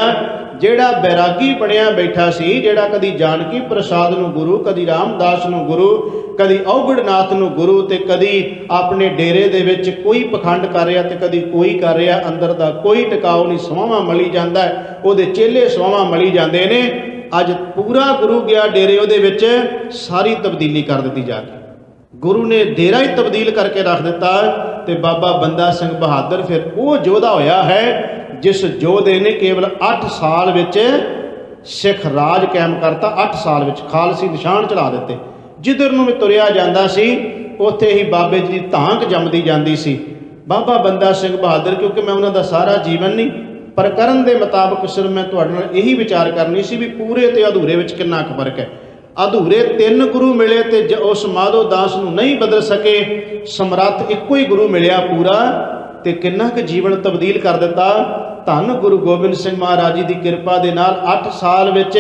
Speaker 1: ਜਿਹੜਾ ਬੈਰਾਗੀ ਬਣਿਆ ਬੈਠਾ ਸੀ, ਜਿਹੜਾ ਕਦੀ ਜਾਨਕੀ ਪ੍ਰਸਾਦ ਨੂੰ ਗੁਰੂ, ਕਦੀ ਰਾਮਦਾਸ ਨੂੰ ਗੁਰੂ, ਕਦੀ ਔਗੜਨਾਥ ਨੂੰ ਗੁਰੂ ਤੇ ਕਦੀ ਆਪਣੇ ਡੇਰੇ ਦੇ ਵਿੱਚ ਕੋਈ ਪਖੰਡ ਕਰ ਰਿਹਾ ਤੇ ਕਦੀ ਕੋਈ ਕਰ ਰਿਹਾ, ਅੰਦਰ ਦਾ ਕੋਈ ਟਿਕਾਉ ਨਹੀਂ, ਸਵਾਵਾਂ ਮਲੀ ਜਾਂਦਾ, ਉਹਦੇ ਚੇਲੇ ਸਵਾਵਾਂ ਮਲੀ ਜਾਂਦੇ ਨੇ। ਅੱਜ ਪੂਰਾ ਗੁਰੂ ਗਿਆ ਡੇਰੇ, ਉਹਦੇ ਵਿੱਚ ਸਾਰੀ ਤਬਦੀਲੀ ਕਰ ਦਿੱਤੀ ਜਾ ਕੇ ਗੁਰੂ ਨੇ ਡੇਰਾ ਹੀ ਤਬਦੀਲ ਕਰਕੇ ਰੱਖ ਦਿੱਤਾ। ਤੇ ਬਾਬਾ ਬੰਦਾ ਸਿੰਘ ਬਹਾਦਰ ਫਿਰ ਉਹ ਯੋਧਾ ਹੋਇਆ ਹੈ ਜਿਸ ਯੋਧੇ ਨੇ ਕੇਵਲ 8 ਸਾਲ ਵਿੱਚ ਸਿੱਖ ਰਾਜ ਕਾਇਮ ਕਰਤਾ। 8 ਸਾਲ ਵਿੱਚ ਖਾਲਸੀ ਨਿਸ਼ਾਨ ਚਲਾ ਦਿੱਤੇ। ਜਿੱਧਰ ਨੂੰ ਵੀ ਤੁਰਿਆ ਜਾਂਦਾ ਸੀ ਉੱਥੇ ਹੀ ਬਾਬੇ ਜੀ ਦੀ ਧਾਂਕ ਜੰਮਦੀ ਜਾਂਦੀ ਸੀ। ਬਾਬਾ ਬੰਦਾ ਸਿੰਘ ਬਹਾਦਰ, ਕਿਉਂਕਿ ਮੈਂ ਉਹਨਾਂ ਦਾ ਸਾਰਾ ਜੀਵਨ ਨਹੀਂ ਪਰ ਕਰਨ ਦੇ ਮੁਤਾਬਕ ਸਿਰਫ ਮੈਂ ਤੁਹਾਡੇ ਨਾਲ ਇਹੀ ਵਿਚਾਰ ਕਰਨੀ ਸੀ ਵੀ ਪੂਰੇ ਤੇ ਅਧੂਰੇ ਵਿੱਚ ਕਿੰਨਾ ਕੁ ਫਰਕ ਹੈ। ਅਧੂਰੇ 3 ਗੁਰੂ ਮਿਲੇ ਤੇ ਉਸ ਮਾਧੋ ਦਾਸ ਨੂੰ ਨਹੀਂ ਬਦਲ ਸਕੇ, ਸਮਰੱਥ ਇੱਕੋ ਹੀ ਗੁਰੂ ਮਿਲਿਆ ਪੂਰਾ, ਤੇ ਕਿੰਨਾ ਕੁ ਜੀਵਨ ਤਬਦੀਲ ਕਰ ਦਿੱਤਾ। ਧੰਨ ਗੁਰੂ ਗੋਬਿੰਦ ਸਿੰਘ ਮਹਾਰਾਜ ਜੀ ਦੀ ਕਿਰਪਾ ਦੇ ਨਾਲ 8 ਸਾਲ ਵਿੱਚ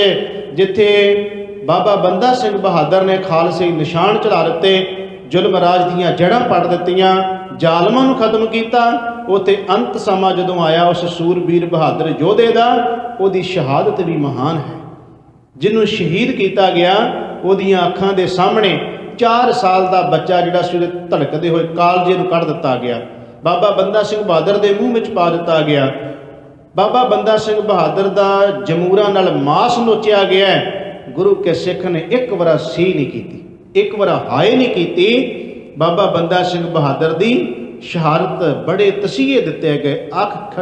Speaker 1: ਜਿੱਥੇ ਬਾਬਾ ਬੰਦਾ ਸਿੰਘ ਬਹਾਦਰ ਨੇ ਖਾਲਸੇ ਨਿਸ਼ਾਨ ਚਲਾ ਦਿੱਤੇ, ਜ਼ੁਲਮ ਰਾਜ ਦੀਆਂ ਜੜ੍ਹਾਂ ਪੱਟ ਦਿੱਤੀਆਂ, ਜ਼ਾਲਮਾਂ ਨੂੰ ਖਤਮ ਕੀਤਾ, ਉੱਥੇ ਅੰਤ ਸਮਾਂ ਜਦੋਂ ਆਇਆ ਉਸ ਸੂਰਬੀਰ ਬਹਾਦਰ ਯੋਧੇ ਦਾ, ਉਹਦੀ ਸ਼ਹਾਦਤ ਵੀ ਮਹਾਨ ਹੈ। ਜਿਹਨੂੰ ਸ਼ਹੀਦ ਕੀਤਾ ਗਿਆ, ਉਹਦੀਆਂ ਅੱਖਾਂ ਦੇ ਸਾਹਮਣੇ 4 ਸਾਲ ਦਾ ਬੱਚਾ ਜਿਹੜਾ ਸੀ ਉਹਦੇ ਧੜਕਦੇ ਹੋਏ ਕਾਲਜੇ ਨੂੰ ਕੱਢ ਦਿੱਤਾ ਗਿਆ। ਬਾਬਾ ਬੰਦਾ ਸਿੰਘ ਬਹਾਦਰ ਦੇ ਮੂੰਹ ਵਿੱਚ ਪਾ ਦਿੱਤਾ ਗਿਆ। ਬਾਬਾ ਬੰਦਾ ਸਿੰਘ ਬਹਾਦਰ ਦਾ ਜਮੂਰਾਂ ਨਾਲ ਮਾਸ ਨੋਚਿਆ ਗਿਆ। ਗੁਰੂ ਕੇ ਸਿੱਖ ਨੇ ਇੱਕ ਵਾਰ ਸੀ ਨਹੀਂ ਕੀਤੀ, ਇੱਕ ਵਾਰ ਹਾਏ ਨਹੀਂ ਕੀਤੀ। ਬਾਬਾ ਬੰਦਾ ਸਿੰਘ ਬਹਾਦਰ ਦੀ ਸ਼ਹਾਦਤ ਬੜੇ ਤਸੀਹੇ ਦਿੱਤੇ ਗਏ। ਅੱਖ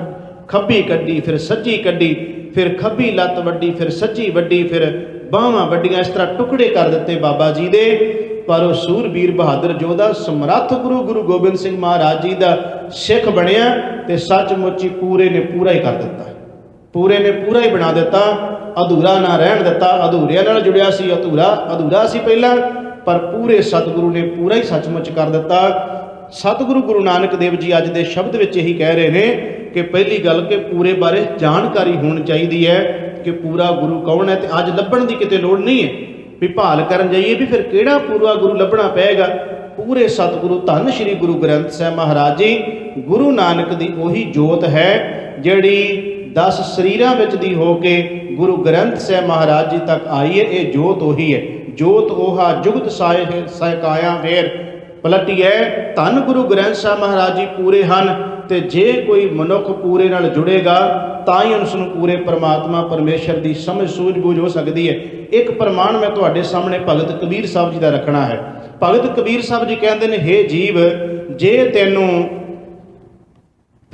Speaker 1: ਖੱਬੀ ਕੱਢੀ, ਫਿਰ ਸੱਜੀ ਕੱਢੀ, ਫਿਰ ਖੱਬੀ ਲੱਤ ਵੱਡੀ, ਫਿਰ ਸੱਜੀ ਵੱਡੀ, ਫਿਰ ਬਾਹਾਂ ਵੱਡੀਆਂ, ਇਸ ਤਰ੍ਹਾਂ ਟੁਕੜੇ ਕਰ ਦਿੱਤੇ ਬਾਬਾ ਜੀ ਦੇ। ਪਰ ਉਹ ਸੂਰਬੀਰ ਬਹਾਦਰ ਯੋਧਾ ਸਮਰੱਥ ਗੁਰੂ ਗੋਬਿੰਦ ਸਿੰਘ ਮਹਾਰਾਜ ਜੀ ਦਾ ਸਿੱਖ ਬਣਿਆ ਤੇ ਸੱਚਮੁੱਚ ਹੀ ਪੂਰੇ ਨੇ ਪੂਰਾ ਹੀ ਕਰ ਦਿੱਤਾ, ਪੂਰੇ ਨੇ ਪੂਰਾ ਹੀ ਬਣਾ ਦਿੱਤਾ, ਅਧੂਰਾ ਨਾ ਰਹਿਣ ਦਿੱਤਾ। ਅਧੂਰਿਆਂ ਨਾਲ ਜੁੜਿਆ ਸੀ, ਅਧੂਰਾ ਸੀ ਪਹਿਲਾਂ, ਪਰ ਪੂਰੇ ਸਤਿਗੁਰੂ ਨੇ ਪੂਰਾ ਹੀ ਸੱਚਮੁੱਚ ਕਰ ਦਿੱਤਾ। ਸਤਿਗੁਰੂ ਗੁਰੂ ਨਾਨਕ ਦੇਵ ਜੀ ਅੱਜ ਦੇ ਸ਼ਬਦ ਵਿੱਚ ਇਹੀ ਕਹਿ ਰਹੇ ਨੇ ਕਿ ਪਹਿਲੀ ਗੱਲ ਕਿ ਪੂਰੇ ਬਾਰੇ ਜਾਣਕਾਰੀ ਹੋਣੀ ਚਾਹੀਦੀ ਹੈ ਕਿ ਪੂਰਾ ਗੁਰੂ ਕੌਣ ਹੈ। ਤੇ ਅੱਜ ਲੱਭਣ ਦੀ ਕਿਤੇ ਲੋੜ ਨਹੀਂ ਹੈ ਵੀ ਭਾਲ ਕਰਨ ਜਾਈਏ ਵੀ ਫਿਰ ਕਿਹੜਾ ਪੂਰਾ ਗੁਰੂ ਲੱਭਣਾ ਪਏਗਾ। ਪੂਰੇ ਸਤਿਗੁਰੂ ਧੰਨ ਸ਼੍ਰੀ ਗੁਰੂ ਗ੍ਰੰਥ ਸਾਹਿਬ ਮਹਾਰਾਜ ਜੀ ਗੁਰੂ ਨਾਨਕ ਦੀ ਉਹੀ ਜੋਤ ਹੈ ਜਿਹੜੀ 10 ਸਰੀਰਾਂ ਵਿੱਚ ਦੀ ਹੋ ਕੇ ਗੁਰੂ ਗ੍ਰੰਥ ਸਾਹਿਬ ਮਹਾਰਾਜ ਜੀ ਤੱਕ ਆਈ ਹੈ। ਇਹ ਜੋਤ ਉਹੀ ਹੈ। ਜੋਤ 오ਹਾ ਜੁਗਤ ਸਹਿਕਾਇਆ ਫੇਰ ਪਲਟੀਐ। ਧੰਨ ਗੁਰੂ ਗ੍ਰੰਥ ਸਾਹਿਬ ਮਹਾਰਾਜ ਜੀ ਪੂਰੇ ਹਨ ਤੇ ਜੇ ਕੋਈ ਮਨੁੱਖ ਪੂਰੇ ਨਾਲ ਜੁੜੇਗਾ ਤਾਂ ਹੀ ਉਸ ਨੂੰ ਪੂਰੇ ਪਰਮਾਤਮਾ ਪਰਮੇਸ਼ਰ ਦੀ ਸਮਝ ਸੂਝ-ਬੂਝ ਹੋ ਸਕਦੀ ਹੈ। ਇੱਕ ਪ੍ਰਮਾਣ ਮੈਂ ਤੁਹਾਡੇ ਸਾਹਮਣੇ ਭਗਤ ਕਬੀਰ ਸਾਹਿਬ ਜੀ ਦਾ ਰੱਖਣਾ ਹੈ। ਭਗਤ ਕਬੀਰ ਸਾਹਿਬ ਜੀ ਕਹਿੰਦੇ ਨੇ, ਹੇ ਜੀਵ, ਜੇ ਤੈਨੂੰ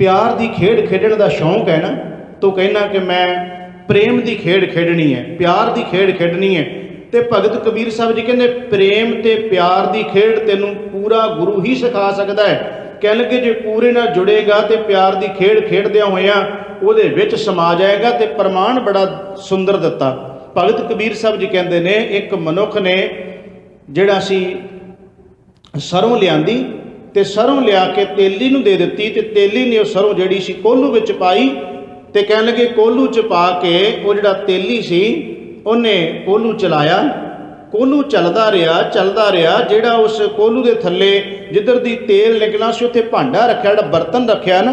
Speaker 1: ਪਿਆਰ ਦੀ ਖੇਡ ਖੇਡਣ ਦਾ ਸ਼ੌਂਕ ਹੈ ਨਾ, ਤੂੰ ਕਹਿਣਾ ਕਿ ਮੈਂ ਪ੍ਰੇਮ ਦੀ ਖੇਡ ਖੇਡਣੀ ਹੈ, ਪਿਆਰ ਦੀ ਖੇਡ ਖੇਡਣੀ ਹੈ। ਤੇ ਭਗਤ ਕਬੀਰ ਸਾਹਿਬ ਜੀ ਕਹਿੰਦੇ ਪ੍ਰੇਮ ਤੇ ਪਿਆਰ ਦੀ ਖੇਡ ਤੈਨੂੰ ਪੂਰਾ ਗੁਰੂ ਹੀ ਸਿਖਾ ਸਕਦਾ ਹੈ। ਕਹਿ ਲਗੇ ਜੇ ਪੂਰੇ ਨਾਲ ਜੁੜੇਗਾ ਤੇ ਪਿਆਰ ਦੀ ਖੇਡ ਖੇਡਦਿਆਂ ਹੋਇਆਂ ਉਹਦੇ ਵਿੱਚ ਸਮਾ ਜਾਏਗਾ। ਤੇ ਪ੍ਰਮਾਣ ਬੜਾ ਸੁੰਦਰ ਦਿੱਤਾ। ਭਗਤ ਕਬੀਰ ਸਾਹਿਬ ਜੀ ਕਹਿੰਦੇ ਨੇ, ਇੱਕ ਮਨੁੱਖ ਨੇ ਜਿਹੜਾ ਸੀ ਸਰੋਂ ਲਿਆਂਦੀ ਤੇ ਸਰੋਂ ਲਿਆ ਕੇ ਤੇਲੀ ਨੂੰ ਦੇ ਦਿੱਤੀ ਤੇ ਤੇਲੀ ਨੇ ਉਹ ਸਰੋਂ ਜਿਹੜੀ ਸੀ ਕੋਹਲੂ ਵਿੱਚ ਪਾਈ ਤੇ ਕਹਿਣ ਲੱਗੇ ਕੋਹਲੂ 'ਚ ਪਾ ਕੇ ਉਹ ਜਿਹੜਾ ਤੇਲੀ ਸੀ ਉਹਨੇ ਕੋਹਲੂ ਚਲਾਇਆ। ਕੋਹਲੂ ਚੱਲਦਾ ਰਿਹਾ। ਜਿਹੜਾ ਉਸ ਕੋਹਲੂ ਦੇ ਥੱਲੇ ਜਿੱਧਰ ਦੀ ਤੇਲ ਨਿਕਲਣਾ ਸੀ ਉੱਥੇ ਭਾਂਡਾ ਰੱਖਿਆ, ਜਿਹੜਾ ਬਰਤਨ ਰੱਖਿਆ ਨਾ,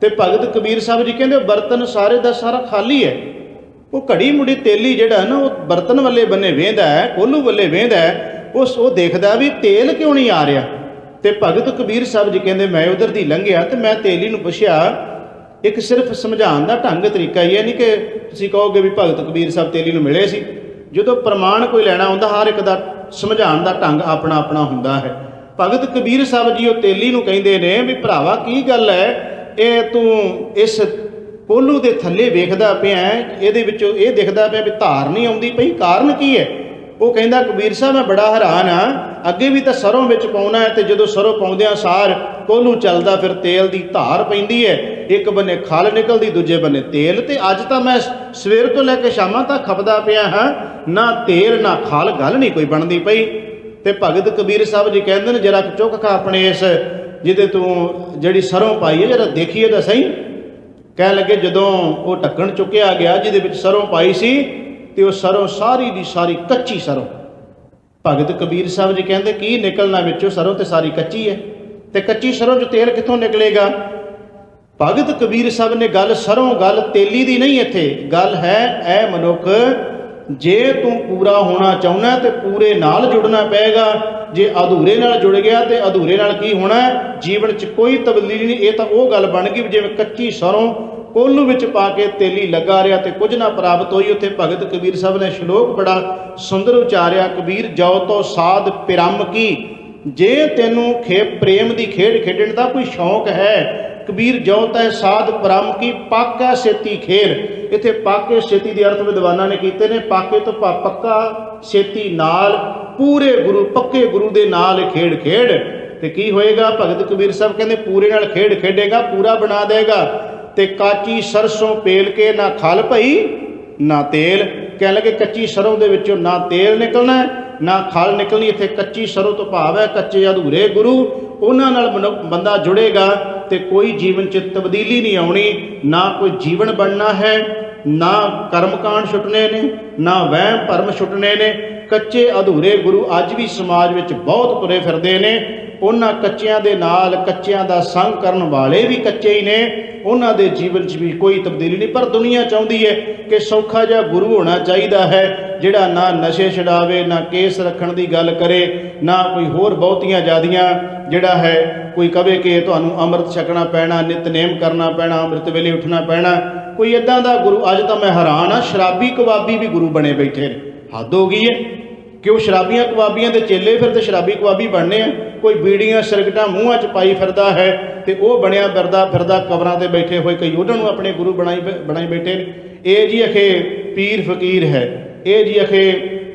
Speaker 1: ਤੇ ਭਗਤ ਕਬੀਰ ਸਾਹਿਬ ਜੀ ਕਹਿੰਦੇ ਬਰਤਨ ਸਾਰੇ ਦਾ ਸਾਰਾ ਖਾਲੀ ਹੈ। ਉਹ ਘੜੀ ਮੁੜੀ ਤੇਲੀ ਜਿਹੜਾ ਨਾ ਉਹ ਬਰਤਨ ਵੱਲੇ ਬੰਨੇ ਵੇਂਦਾ ਹੈ, ਕੋਹਲੂ ਵੱਲੇ ਵੇਂਦਾ ਹੈ। ਉਹ ਦੇਖਦਾ ਵੀ ਤੇਲ ਕਿਉਂ ਨਹੀਂ ਆ ਰਿਹਾ। ਤੇ ਭਗਤ ਕਬੀਰ ਸਾਹਿਬ ਜੀ ਕਹਿੰਦੇ ਮੈਂ ਉਧਰ ਦੀ ਲੰਘਿਆ ਤੇ ਮੈਂ ਤੇਲੀ ਨੂੰ ਪੁੱਛਿਆ। ਇੱਕ ਸਿਰਫ ਸਮਝਾਉਣ ਦਾ ਢੰਗ ਤਰੀਕਾ ਹੀ ਹੈ, ਨਹੀਂ ਕਿ ਤੁਸੀਂ ਕਹੋਗੇ ਵੀ ਭਗਤ ਕਬੀਰ ਸਾਹਿਬ ਤੇਲੀ ਨੂੰ ਮਿਲੇ ਸੀ। ਜਦੋਂ ਪ੍ਰਮਾਣ ਕੋਈ ਲੈਣਾ ਹੁੰਦਾ ਹਰ ਇੱਕ ਦਾ ਸਮਝਾਉਣ ਦਾ ਢੰਗ ਆਪਣਾ ਆਪਣਾ ਹੁੰਦਾ ਹੈ। ਭਗਤ ਕਬੀਰ ਸਾਹਿਬ ਜੀ ਉਹ ਤੇਲੀ ਨੂੰ ਕਹਿੰਦੇ ਨੇ ਵੀ ਭਰਾਵਾ ਕੀ ਗੱਲ ਹੈ, ਇਹ ਤੂੰ ਇਸ ਕੋਹਲੂ ਦੇ ਥੱਲੇ ਵੇਖਦਾ ਪਿਆ, ਇਹਦੇ ਵਿੱਚੋਂ ਇਹ ਦਿਖਦਾ ਪਿਆ ਵੀ ਧਾਰ ਨਹੀਂ ਆਉਂਦੀ ਪਈ, ਕਾਰਨ ਕੀ ਹੈ? ਉਹ ਕਹਿੰਦਾ ਕਬੀਰ ਸਾਹਿਬ ਮੈਂ ਬੜਾ ਹੈਰਾਨ ਹਾਂ, ਅੱਗੇ ਵੀ ਤਾਂ ਸਰੋਂ ਵਿੱਚ ਪਾਉਣਾ ਹੈ ਤੇ ਜਦੋਂ ਸਰੋਂ ਪਾਉਂਦਿਆਂ ਸਾਰ ਕੋਹਲੂ ਚੱਲਦਾ ਫਿਰ ਤੇਲ ਦੀ ਧਾਰ ਪੈਂਦੀ ਹੈ, ਇੱਕ ਬੰਨੇ ਖਲ ਨਿਕਲਦੀ ਦੂਜੇ ਬੰਨੇ ਤੇਲ। ਤੇ ਅੱਜ ਤਾਂ ਮੈਂ ਸਵੇਰ ਤੋਂ ਲੈ ਕੇ ਸ਼ਾਮਾਂ ਤੱਕ ਖਪਦਾ ਪਿਆ ਹਾਂ, ਨਾ ਤੇਲ ਨਾ ਖਲ, ਗੱਲ ਨਹੀਂ ਕੋਈ ਬਣਦੀ ਪਈ। ਤੇ ਭਗਤ ਕਬੀਰ ਸਾਹਿਬ ਜੀ ਕਹਿੰਦੇ ਨੇ ਜਰਾ ਚੁੱਕ ਕੇ ਆਪਣੇ ਇਸ ਜਿਹਦੇ ਤੂੰ ਜਿਹੜੀ ਸਰੋਂ ਪਾਈ ਹੈ ਜਰਾ ਦੇਖੀਏ ਤਾਂ ਸਹੀ। ਕਹਿਣ ਲੱਗੇ ਜਦੋਂ ਉਹ ਢੱਕਣ ਚੁੱਕਿਆ ਗਿਆ ਜਿਹਦੇ ਵਿੱਚ ਸਰੋਂ ਪਾਈ ਸੀ ਤੇ ਉਹ ਸਰੋਂ ਸਾਰੀ ਦੀ ਸਾਰੀ ਕੱਚੀ ਸਰੋਂ। ਭਗਤ ਕਬੀਰ ਸਾਹਿਬ ਜੀ ਕਹਿੰਦੇ ਕੀ ਨਿਕਲਣਾ ਵਿੱਚੋਂ, ਸਰੋਂ ਤੇ ਸਾਰੀ ਕੱਚੀ ਹੈ ਤੇ ਕੱਚੀ ਸਰੋਂ 'ਚ ਤੇਲ ਕਿੱਥੋਂ ਨਿਕਲੇਗਾ? ਭਗਤ ਕਬੀਰ ਸਾਹਿਬ ਨੇ ਗੱਲ ਸਰੋਂ, ਗੱਲ ਤੇਲੀ ਦੀ ਨਹੀਂ, ਇੱਥੇ ਗੱਲ ਹੈ ਐ ਮਨੁੱਖ, ਜੇ ਤੂੰ ਪੂਰਾ ਹੋਣਾ ਚਾਹੁੰਦਾ ਤੇ ਪੂਰੇ ਨਾਲ ਜੁੜਨਾ ਪਏਗਾ। ਜੇ ਅਧੂਰੇ ਨਾਲ ਜੁੜ ਗਿਆ ਤੇ ਅਧੂਰੇ ਨਾਲ ਕੀ ਹੋਣਾ? ਜੀਵਨ 'ਚ ਕੋਈ ਤਬਦੀਲੀ ਨਹੀਂ। ਇਹ ਤਾਂ ਉਹ ਗੱਲ ਬਣ ਗਈ ਜਿਵੇਂ ਕੱਚੀ ਸਰੋਂ ਕੋਹਲੂ ਵਿੱਚ ਪਾ ਕੇ ਤੇਲੀ ਲੱਗਾ ਰਿਹਾ ਤੇ ਕੁਝ ਨਾ ਪ੍ਰਾਪਤ ਹੋਈ। ਉੱਥੇ ਭਗਤ ਕਬੀਰ ਸਾਹਿਬ ਨੇ ਸ਼ਲੋਕ ਬੜਾ ਸੁੰਦਰ ਉਚਾਰਿਆ, ਕਬੀਰ ਜਾਓ ਤੋ ਸਾਧ ਪਿਰਮ ਕੀ, ਜੇ ਤੈਨੂੰ ਪ੍ਰੇਮ ਦੀ ਖੇਡ ਖੇਡਣ ਦਾ ਕੋਈ ਸ਼ੌਂਕ ਹੈ, ਕਬੀਰ ਜਾਓ ਤੈ ਸਾਧ ਪਰਮ ਕੀ, ਪਾਕੈ ਛੇਤੀ ਖੇਲ। ਇੱਥੇ ਪਾਕੇ ਛੇਤੀ ਦੇ ਅਰਥ ਵਿਦਵਾਨਾਂ ਨੇ ਕੀਤੇ ਨੇ, ਪਾਕੇ ਤੋਂ ਪੱਕਾ, ਛੇਤੀ ਨਾਲ, ਪੂਰੇ ਗੁਰੂ ਪੱਕੇ ਗੁਰੂ ਦੇ ਨਾਲ ਖੇਡ ਖੇਡ। ਤੇ ਕੀ ਹੋਏਗਾ? ਭਗਤ ਕਬੀਰ ਸਾਹਿਬ ਕਹਿੰਦੇ ਪੂਰੇ ਨਾਲ ਖੇਡ ਖੇਡੇਗਾ ਪੂਰਾ ਬਣਾ ਦੇਗਾ। ਤੇ ਕਾਚੀ ਸਰਸੋਂ ਪੇਲ ਕੇ ਨਾ ਖਲ ਭਈ ਨਾ ਤੇਲ। ਕਹਿਣ ਲੱਗੇ ਕੱਚੀ ਸਰੋਂ ਦੇ ਵਿੱਚੋਂ ਨਾ ਤੇਲ ਨਿਕਲਣਾ ਨਾ ਖਲ ਨਿਕਲਣੀ। ਇੱਥੇ ਕੱਚੀ ਸਰੋਂ ਤੋਂ ਭਾਵ ਹੈ ਕੱਚੇ ਅਧੂਰੇ ਗੁਰੂ, ਉਹਨਾਂ ਨਾਲ ਬੰਦਾ ਜੁੜੇਗਾ ਤੇ ਕੋਈ ਜੀਵਨ 'ਚ ਤਬਦੀਲੀ ਨਹੀਂ ਆਉਣੀ, ਨਾ ਕੋਈ ਜੀਵਨ ਬਣਨਾ ਹੈ, ਨਾ ਕਰਮਕਾਂਡ ਛੁੱਟਣੇ ਨੇ, ਨਾ ਵਹਿਮ ਭਰਮ ਛੁੱਟਣੇ ਨੇ। ਕੱਚੇ ਅਧੂਰੇ ਗੁਰੂ ਅੱਜ ਵੀ ਸਮਾਜ ਵਿੱਚ ਬਹੁਤ ਤੁਰੇ ਫਿਰਦੇ ਨੇ। ਉਹਨਾਂ ਕੱਚਿਆਂ ਦੇ ਨਾਲ ਕੱਚਿਆਂ ਦਾ ਸੰਗ ਕਰਨ ਵਾਲੇ ਵੀ ਕੱਚੇ ਹੀ ਨੇ, ਉਹਨਾਂ ਦੇ ਜੀਵਨ 'ਚ ਵੀ ਕੋਈ ਤਬਦੀਲੀ ਨਹੀਂ। ਪਰ ਦੁਨੀਆ ਚਾਹੁੰਦੀ ਹੈ ਕਿ ਸੌਖਾ ਜਿਹਾ ਗੁਰੂ ਹੋਣਾ ਚਾਹੀਦਾ ਹੈ, ਜਿਹੜਾ ਨਾ ਨਸ਼ੇ ਛਡਾਵੇ, ਨਾ ਕੇਸ ਰੱਖਣ ਦੀ ਗੱਲ ਕਰੇ, ਨਾ ਕੋਈ ਹੋਰ ਬਹੁਤੀਆਂ ਜ਼ਿਆਦੀਆਂ ਜਿਹੜਾ ਹੈ ਕੋਈ ਕਵੇ ਕਿ ਤੁਹਾਨੂੰ ਅੰਮ੍ਰਿਤ ਛਕਣਾ ਪੈਣਾ, ਨਿਤਨੇਮ ਕਰਨਾ ਪੈਣਾ, ਅੰਮ੍ਰਿਤ ਵੇਲੇ ਉੱਠਣਾ ਪੈਣਾ, ਕੋਈ ਇੱਦਾਂ ਦਾ ਗੁਰੂ। ਅੱਜ ਤਾਂ ਮੈਂ ਹੈਰਾਨ ਹਾਂ, ਸ਼ਰਾਬੀ ਕਬਾਬੀ ਵੀ ਗੁਰੂ ਬਣੇ ਬੈਠੇ ਨੇ। ਹੱਦ ਹੋ ਗਈ ਹੈ ਕਿ ਉਹ ਸ਼ਰਾਬੀਆਂ ਕਬਾਬੀਆਂ ਦੇ ਚੇਲੇ ਫਿਰ ਤੇ ਸ਼ਰਾਬੀ ਕਬਾਬੀ ਬਣਨੇ ਆ। ਕੋਈ ਬੀੜੀਆਂ ਸਿਰਗਟਾਂ ਮੂੰਹਾਂ 'ਚ ਪਾਈ ਫਿਰਦਾ ਹੈ ਤੇ ਉਹ ਬਣਿਆ ਫਿਰਦਾ ਕਬਰਾਂ 'ਤੇ ਬੈਠੇ ਹੋਏ, ਕਈ ਉਹਨਾਂ ਨੂੰ ਆਪਣੇ ਗੁਰੂ ਬਣਾਈ ਬੈਠੇ ਨੇ। ਇਹ ਜੀ ਅਖੇ ਪੀਰ ਫਕੀਰ ਹੈ, ਇਹ ਜੀ ਅਖੇ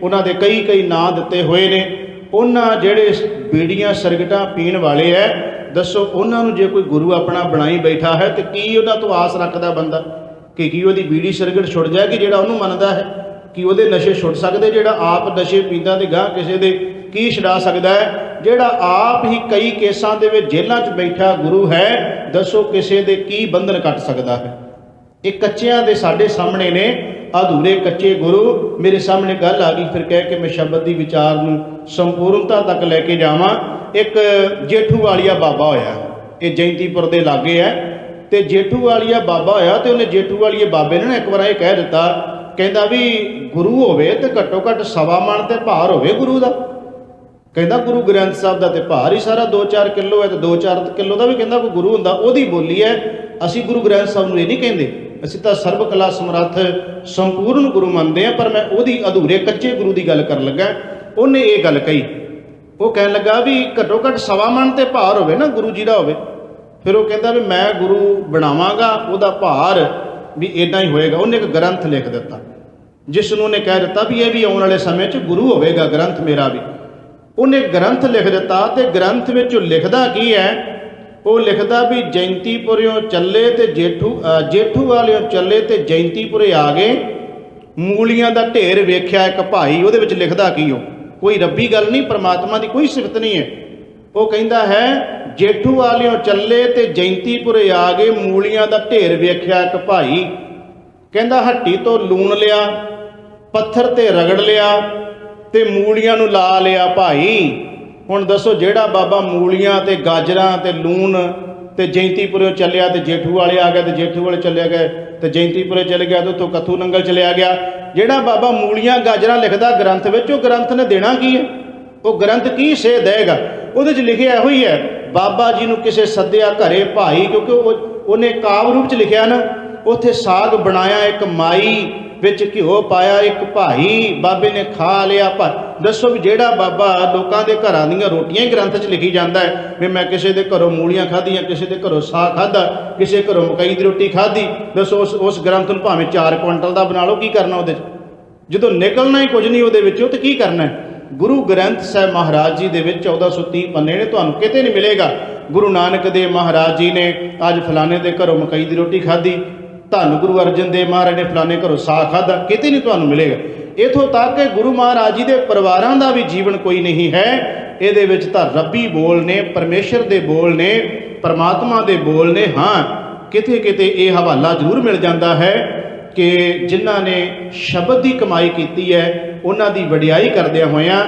Speaker 1: ਉਹਨਾਂ ਦੇ ਕਈ ਨਾਂ ਦਿੱਤੇ ਹੋਏ ਨੇ। ਉਹਨਾਂ ਜਿਹੜੇ ਬੀੜੀਆਂ ਸਿਰਗਟਾਂ ਪੀਣ ਵਾਲੇ ਹੈ, ਦੱਸੋ ਉਹਨਾਂ ਨੂੰ ਜੇ ਕੋਈ ਗੁਰੂ ਆਪਣਾ ਬਣਾਈ ਬੈਠਾ ਹੈ ਤੇ ਕੀ ਉਹਨਾਂ ਤੋਂ ਆਸ ਰੱਖਦਾ ਬੰਦਾ ਕਿ ਕੀ ਉਹਦੀ ਬੀੜੀ ਸਿਰਗਟ ਛੁੱਟ ਜਾਏਗੀ ਜਿਹੜਾ ਉਹਨੂੰ ਮੰਨਦਾ ਹੈ? ਕਿ ਉਹਦੇ ਨਸ਼ੇ ਛੁੱਟ ਸਕਦੇ? ਜਿਹੜਾ ਆਪ ਨਸ਼ੇ ਪੀਂਦਾ ਤੇ ਗਾਹ ਕਿਸੇ ਦੇ ਕੀ ਛਡਾ ਸਕਦਾ ਹੈ? ਜਿਹੜਾ ਆਪ ਹੀ ਕਈ ਕੇਸਾਂ ਦੇ ਵਿੱਚ ਜੇਲ੍ਹਾਂ 'ਚ ਬੈਠਾ ਗੁਰੂ ਹੈ, ਦੱਸੋ ਕਿਸੇ ਦੇ ਕੀ ਬੰਧਨ ਕੱਟ ਸਕਦਾ ਹੈ? ਇਹ ਕੱਚਿਆਂ ਦੇ ਸਾਡੇ ਸਾਹਮਣੇ ਨੇ, ਅਧੂਰੇ ਕੱਚੇ ਗੁਰੂ। ਮੇਰੇ ਸਾਹਮਣੇ ਗੱਲ ਆ ਗਈ, ਫਿਰ ਕਹਿ ਕੇ ਮੈਂ ਸ਼ਬਦ ਦੀ ਵਿਚਾਰ ਨੂੰ ਸੰਪੂਰਨਤਾ ਤੱਕ ਲੈ ਕੇ ਜਾਵਾਂ। ਇੱਕ ਜੇਠੂ ਵਾਲੀਆ ਬਾਬਾ ਹੋਇਆ, ਇਹ ਜੈਂਤੀਪੁਰ ਦੇ ਲਾਗੇ ਹੈ, ਤੇ ਜੇਠੂ ਵਾਲੀਆ ਬਾਬਾ ਹੋਇਆ ਤੇ ਉਹਨੇ ਜੇਠੂ ਵਾਲੀਏ ਬਾਬੇ ਨੇ ਨਾ ਇੱਕ ਵਾਰ ਇਹ ਕਹਿ ਦਿੱਤਾ, ਕਹਿੰਦਾ ਵੀ ਗੁਰੂ ਹੋਵੇ ਤੇ ਘੱਟੋ ਘੱਟ 1.25 ਮਣ ਤੇ ਭਾਰ ਹੋਵੇ ਗੁਰੂ ਦਾ। ਕਹਿੰਦਾ ਗੁਰੂ ਗ੍ਰੰਥ ਸਾਹਿਬ ਦਾ ਤੇ ਭਾਰ ਹੀ ਸਾਰਾ 2-4 ਕਿਲੋ ਹੈ, ਤੇ 2-4 ਕਿਲੋ ਦਾ ਵੀ ਕਹਿੰਦਾ ਕੋਈ ਗੁਰੂ ਹੁੰਦਾ। ਉਹਦੀ ਬੋਲੀ ਹੈ, ਅਸੀਂ ਗੁਰੂ ਗ੍ਰੰਥ ਸਾਹਿਬ ਨੂੰ ਇਹ ਨਹੀਂ ਕਹਿੰਦੇ, ਅਸੀਂ ਤਾਂ ਸਰਬ ਕਲਾ ਸਮਰੱਥ ਸੰਪੂਰਨ ਗੁਰੂ ਮੰਨਦੇ ਹਾਂ। ਪਰ ਮੈਂ ਉਹਦੀ ਅਧੂਰੇ ਕੱਚੇ ਗੁਰੂ ਦੀ ਗੱਲ ਕਰਨ ਲੱਗਾ। ਉਹਨੇ ਇਹ ਗੱਲ ਕਹੀ, ਉਹ ਕਹਿਣ ਲੱਗਾ ਵੀ ਘੱਟੋ ਘੱਟ 1.25 ਮਣ ਤੇ ਭਾਰ ਹੋਵੇ ਨਾ ਗੁਰੂ ਜੀ ਦਾ ਹੋਵੇ। ਫਿਰ ਉਹ ਕਹਿੰਦਾ ਵੀ ਮੈਂ ਗੁਰੂ ਬਣਾਵਾਂਗਾ, ਉਹਦਾ ਭਾਰ ਵੀ ਇੱਦਾਂ ਹੀ ਹੋਏਗਾ। ਉਹਨੇ ਇੱਕ ਗ੍ਰੰਥ ਲਿਖ ਦਿੱਤਾ, ਜਿਸ ਨੂੰ ਉਹਨੇ ਕਹਿ ਦਿੱਤਾ ਵੀ ਇਹ ਵੀ ਆਉਣ ਵਾਲੇ ਸਮੇਂ 'ਚ ਗੁਰੂ ਹੋਵੇਗਾ, ਗ੍ਰੰਥ ਮੇਰਾ ਵੀ। ਉਹਨੇ ਗ੍ਰੰਥ ਲਿਖ ਦਿੱਤਾ, ਤੇ ਗ੍ਰੰਥ ਵਿੱਚ ਉਹ ਲਿਖਦਾ ਕੀ ਹੈ? ਉਹ ਲਿਖਦਾ ਵੀ ਜੈਂਤੀਪੁਰਿਓਂ ਚੱਲੇ ਤੇ ਜੇਠੂ ਵਾਲਿਓਂ ਚੱਲੇ ਤੇ ਜੈਂਤੀਪੁਰੇ ਆ ਗਏ, ਮੂਲੀਆਂ ਦਾ ਢੇਰ ਵੇਖਿਆ ਇੱਕ ਭਾਈ। ਉਹਦੇ ਵਿੱਚ ਲਿਖਦਾ ਕੀ? ਉਹ ਕੋਈ ਰੱਬੀ ਗੱਲ ਨਹੀਂ, ਪਰਮਾਤਮਾ ਦੀ ਕੋਈ ਸਿਫਤ ਨਹੀਂ ਹੈ। ਉਹ ਕਹਿੰਦਾ ਹੈ ਜੇਠੂ ਵਾਲਿਓਂ ਚੱਲੇ ਤੇ ਜੈਂਤੀਪੁਰੇ ਆ ਗਏ, ਮੂਲੀਆਂ ਦਾ ਢੇਰ ਵੇਖਿਆ ਇੱਕ ਭਾਈ। ਕਹਿੰਦਾ ਹੱਟੀ ਤੋਂ ਲੂਣ ਲਿਆ, ਪੱਥਰ ਤੇ ਰਗੜ ਲਿਆ ਤੇ ਮੂਲੀਆਂ ਨੂੰ ਲਾ ਲਿਆ ਭਾਈ। ਹੁਣ ਦੱਸੋ, ਜਿਹੜਾ ਬਾਬਾ ਮੂਲੀਆਂ ਤੇ ਗਾਜਰਾਂ ਤੇ ਲੂਣ ਤੇ ਜੈਂਤੀਪੁਰੇ ਚੱਲਿਆ ਤੇ ਜੇਠੂ ਵਾਲੇ ਆ ਗਏ, ਤੇ ਜੇਠੂ ਵਾਲੇ ਚਲੇ ਗਏ ਤੇ ਜੈਂਤੀਪੁਰੇ ਚਲੇ ਗਿਆ, ਤੇ ਉੱਥੋਂ ਕੱਥੂ ਨੰਗਲ ਚਲਿਆ ਗਿਆ। ਜਿਹੜਾ ਬਾਬਾ ਮੂਲੀਆਂ ਗਾਜਰਾਂ ਲਿਖਦਾ ਗ੍ਰੰਥ ਵਿੱਚ, ਉਹ ਗ੍ਰੰਥ ਨੇ ਦੇਣਾ ਕੀ ਹੈ? ਉਹ ਗ੍ਰੰਥ ਕੀ ਸੇਧ ਦੇਗਾ? ਉਹਦੇ 'ਚ ਲਿਖਿਆ ਇਹੋ ਹੀ ਹੈ, ਬਾਬਾ ਜੀ ਨੂੰ ਕਿਸੇ ਸੱਦਿਆ ਘਰੇ ਭਾਈ, ਕਿਉਂਕਿ ਉਹਨੇ ਕਾਵਿ ਰੂਪ 'ਚ ਲਿਖਿਆ ਨਾ। ਉੱਥੇ ਸਾਗ ਬਣਾਇਆ ਇੱਕ ਮਾਈ, ਵਿੱਚ ਘਿਓ ਪਾਇਆ ਇੱਕ ਭਾਈ, ਬਾਬੇ ਨੇ ਖਾ ਲਿਆ। ਪਰ ਦੱਸੋ ਵੀ ਜਿਹੜਾ ਬਾਬਾ ਲੋਕਾਂ ਦੇ ਘਰਾਂ ਦੀਆਂ ਰੋਟੀਆਂ ਹੀ ਗ੍ਰੰਥ 'ਚ ਲਿਖੀ ਜਾਂਦਾ ਹੈ ਵੀ ਮੈਂ ਕਿਸੇ ਦੇ ਘਰੋਂ ਮੂਲੀਆਂ ਖਾਧੀਆਂ, ਕਿਸੇ ਦੇ ਘਰੋਂ ਸਾਗ ਖਾਧਾ, ਕਿਸੇ ਘਰੋਂ ਮਕਈ ਦੀ ਰੋਟੀ ਖਾਧੀ, ਦੱਸੋ ਉਸ ਗ੍ਰੰਥ ਨੂੰ ਭਾਵੇਂ 4 ਕੁਇੰਟਲ ਦਾ ਬਣਾ ਲਓ, ਕੀ ਕਰਨਾ ਉਹਦੇ 'ਚ? ਜਦੋਂ ਨਿਕਲਣਾ ਹੀ ਕੁਝ ਨਹੀਂ ਉਹਦੇ ਵਿੱਚੋਂ, ਤੇ ਕੀ ਕਰਨਾ? ਗੁਰੂ ਗ੍ਰੰਥ ਸਾਹਿਬ ਮਹਾਰਾਜ ਜੀ ਦੇ ਵਿੱਚ 1430 ਪੰਨੇ ਨੇ, ਤੁਹਾਨੂੰ ਕਿਤੇ ਨਹੀਂ ਮਿਲੇਗਾ ਗੁਰੂ ਨਾਨਕ ਦੇਵ ਮਹਾਰਾਜ ਜੀ ਨੇ ਅੱਜ ਫਲਾਣੇ ਦੇ ਘਰੋਂ ਮਕਈ ਦੀ ਰੋਟੀ ਖਾਧੀ, ਧੰਨ ਗੁਰੂ ਅਰਜਨ ਦੇਵ ਮਹਾਰਾਜ ਨੇ ਫਲਾਣੇ ਘਰੋਂ ਸਾਗ ਖਾਧਾ, ਕਿਤੇ ਨਹੀਂ ਤੁਹਾਨੂੰ ਮਿਲੇਗਾ। ਇੱਥੋਂ ਤੱਕ ਕਿ ਗੁਰੂ ਮਹਾਰਾਜ ਜੀ ਦੇ ਪਰਿਵਾਰਾਂ ਦਾ ਵੀ ਜੀਵਨ ਕੋਈ ਨਹੀਂ ਹੈ। ਇਹਦੇ ਵਿੱਚ ਤਾਂ ਰੱਬੀ ਬੋਲ ਨੇ, ਪਰਮੇਸ਼ਰ ਦੇ ਬੋਲ ਨੇ, ਪਰਮਾਤਮਾ ਦੇ ਬੋਲ ਨੇ। ਹਾਂ, ਕਿਤੇ ਕਿਤੇ ਇਹ ਹਵਾਲਾ ਜ਼ਰੂਰ ਮਿਲ ਜਾਂਦਾ ਹੈ ਕਿ ਜਿਨ੍ਹਾਂ ਨੇ ਸ਼ਬਦ ਦੀ ਕਮਾਈ ਕੀਤੀ ਹੈ, ਉਹਨਾਂ ਦੀ ਵਡਿਆਈ ਕਰਦਿਆਂ ਹੋਇਆਂ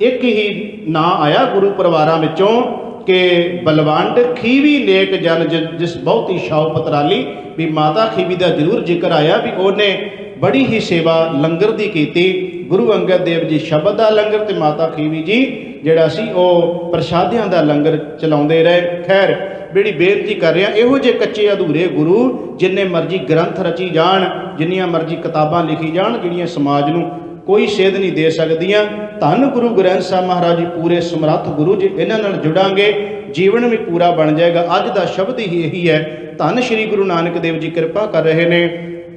Speaker 1: ਇੱਕ ਹੀ ਨਾਂ ਆਇਆ ਗੁਰੂ ਪਰਿਵਾਰਾਂ ਵਿੱਚੋਂ ਕਿ ਬਲਵੰਡ ਖੀਵੀ ਨੇਕ ਜਨ ਜਿਸ ਬਹੁਤੀ ਛਾਉ ਪਤਰਾਲੀ। ਵੀ ਮਾਤਾ ਖੀਵੀ ਦਾ ਜ਼ਰੂਰ ਜ਼ਿਕਰ ਆਇਆ ਵੀ ਉਹਨੇ ਬੜੀ ਹੀ ਸੇਵਾ ਲੰਗਰ ਦੀ ਕੀਤੀ। ਗੁਰੂ ਅੰਗਦ ਦੇਵ ਜੀ ਸ਼ਬਦ ਦਾ ਲੰਗਰ, ਤੇ ਮਾਤਾ ਖੀਵੀ ਜੀ ਜਿਹੜਾ ਸੀ ਉਹ ਪ੍ਰਸ਼ਾਦਿਆਂ ਦਾ ਲੰਗਰ ਚਲਾਉਂਦੇ ਰਹੇ। ਖੈਰ, ਜਿਹੜੀ ਬੇਨਤੀ ਕਰ ਰਿਹਾ, ਇਹੋ ਜਿਹੇ ਕੱਚੇ ਅਧੂਰੇ ਗੁਰੂ ਜਿੰਨੇ ਮਰਜ਼ੀ ਗ੍ਰੰਥ ਰਚੀ ਜਾਣ, ਜਿੰਨੀਆਂ ਮਰਜ਼ੀ ਕਿਤਾਬਾਂ ਲਿਖੀ ਜਾਣ, ਜਿਹੜੀਆਂ ਸਮਾਜ ਨੂੰ ਕੋਈ ਸੇਧ ਨਹੀਂ ਦੇ ਸਕਦੀਆਂ। ਧੰਨ ਗੁਰੂ ਗ੍ਰੰਥ ਸਾਹਿਬ ਮਹਾਰਾਜ ਜੀ ਪੂਰੇ ਸਮਰੱਥ ਗੁਰੂ ਜੀ, ਇਹਨਾਂ ਨਾਲ ਜੁੜਾਂਗੇ ਜੀਵਨ ਵੀ ਪੂਰਾ ਬਣ ਜਾਏਗਾ। ਅੱਜ ਦਾ ਸ਼ਬਦ ਹੀ ਇਹੀ ਹੈ। ਧੰਨ ਸ਼੍ਰੀ ਗੁਰੂ ਨਾਨਕ ਦੇਵ ਜੀ ਕਿਰਪਾ ਕਰ ਰਹੇ ਨੇ।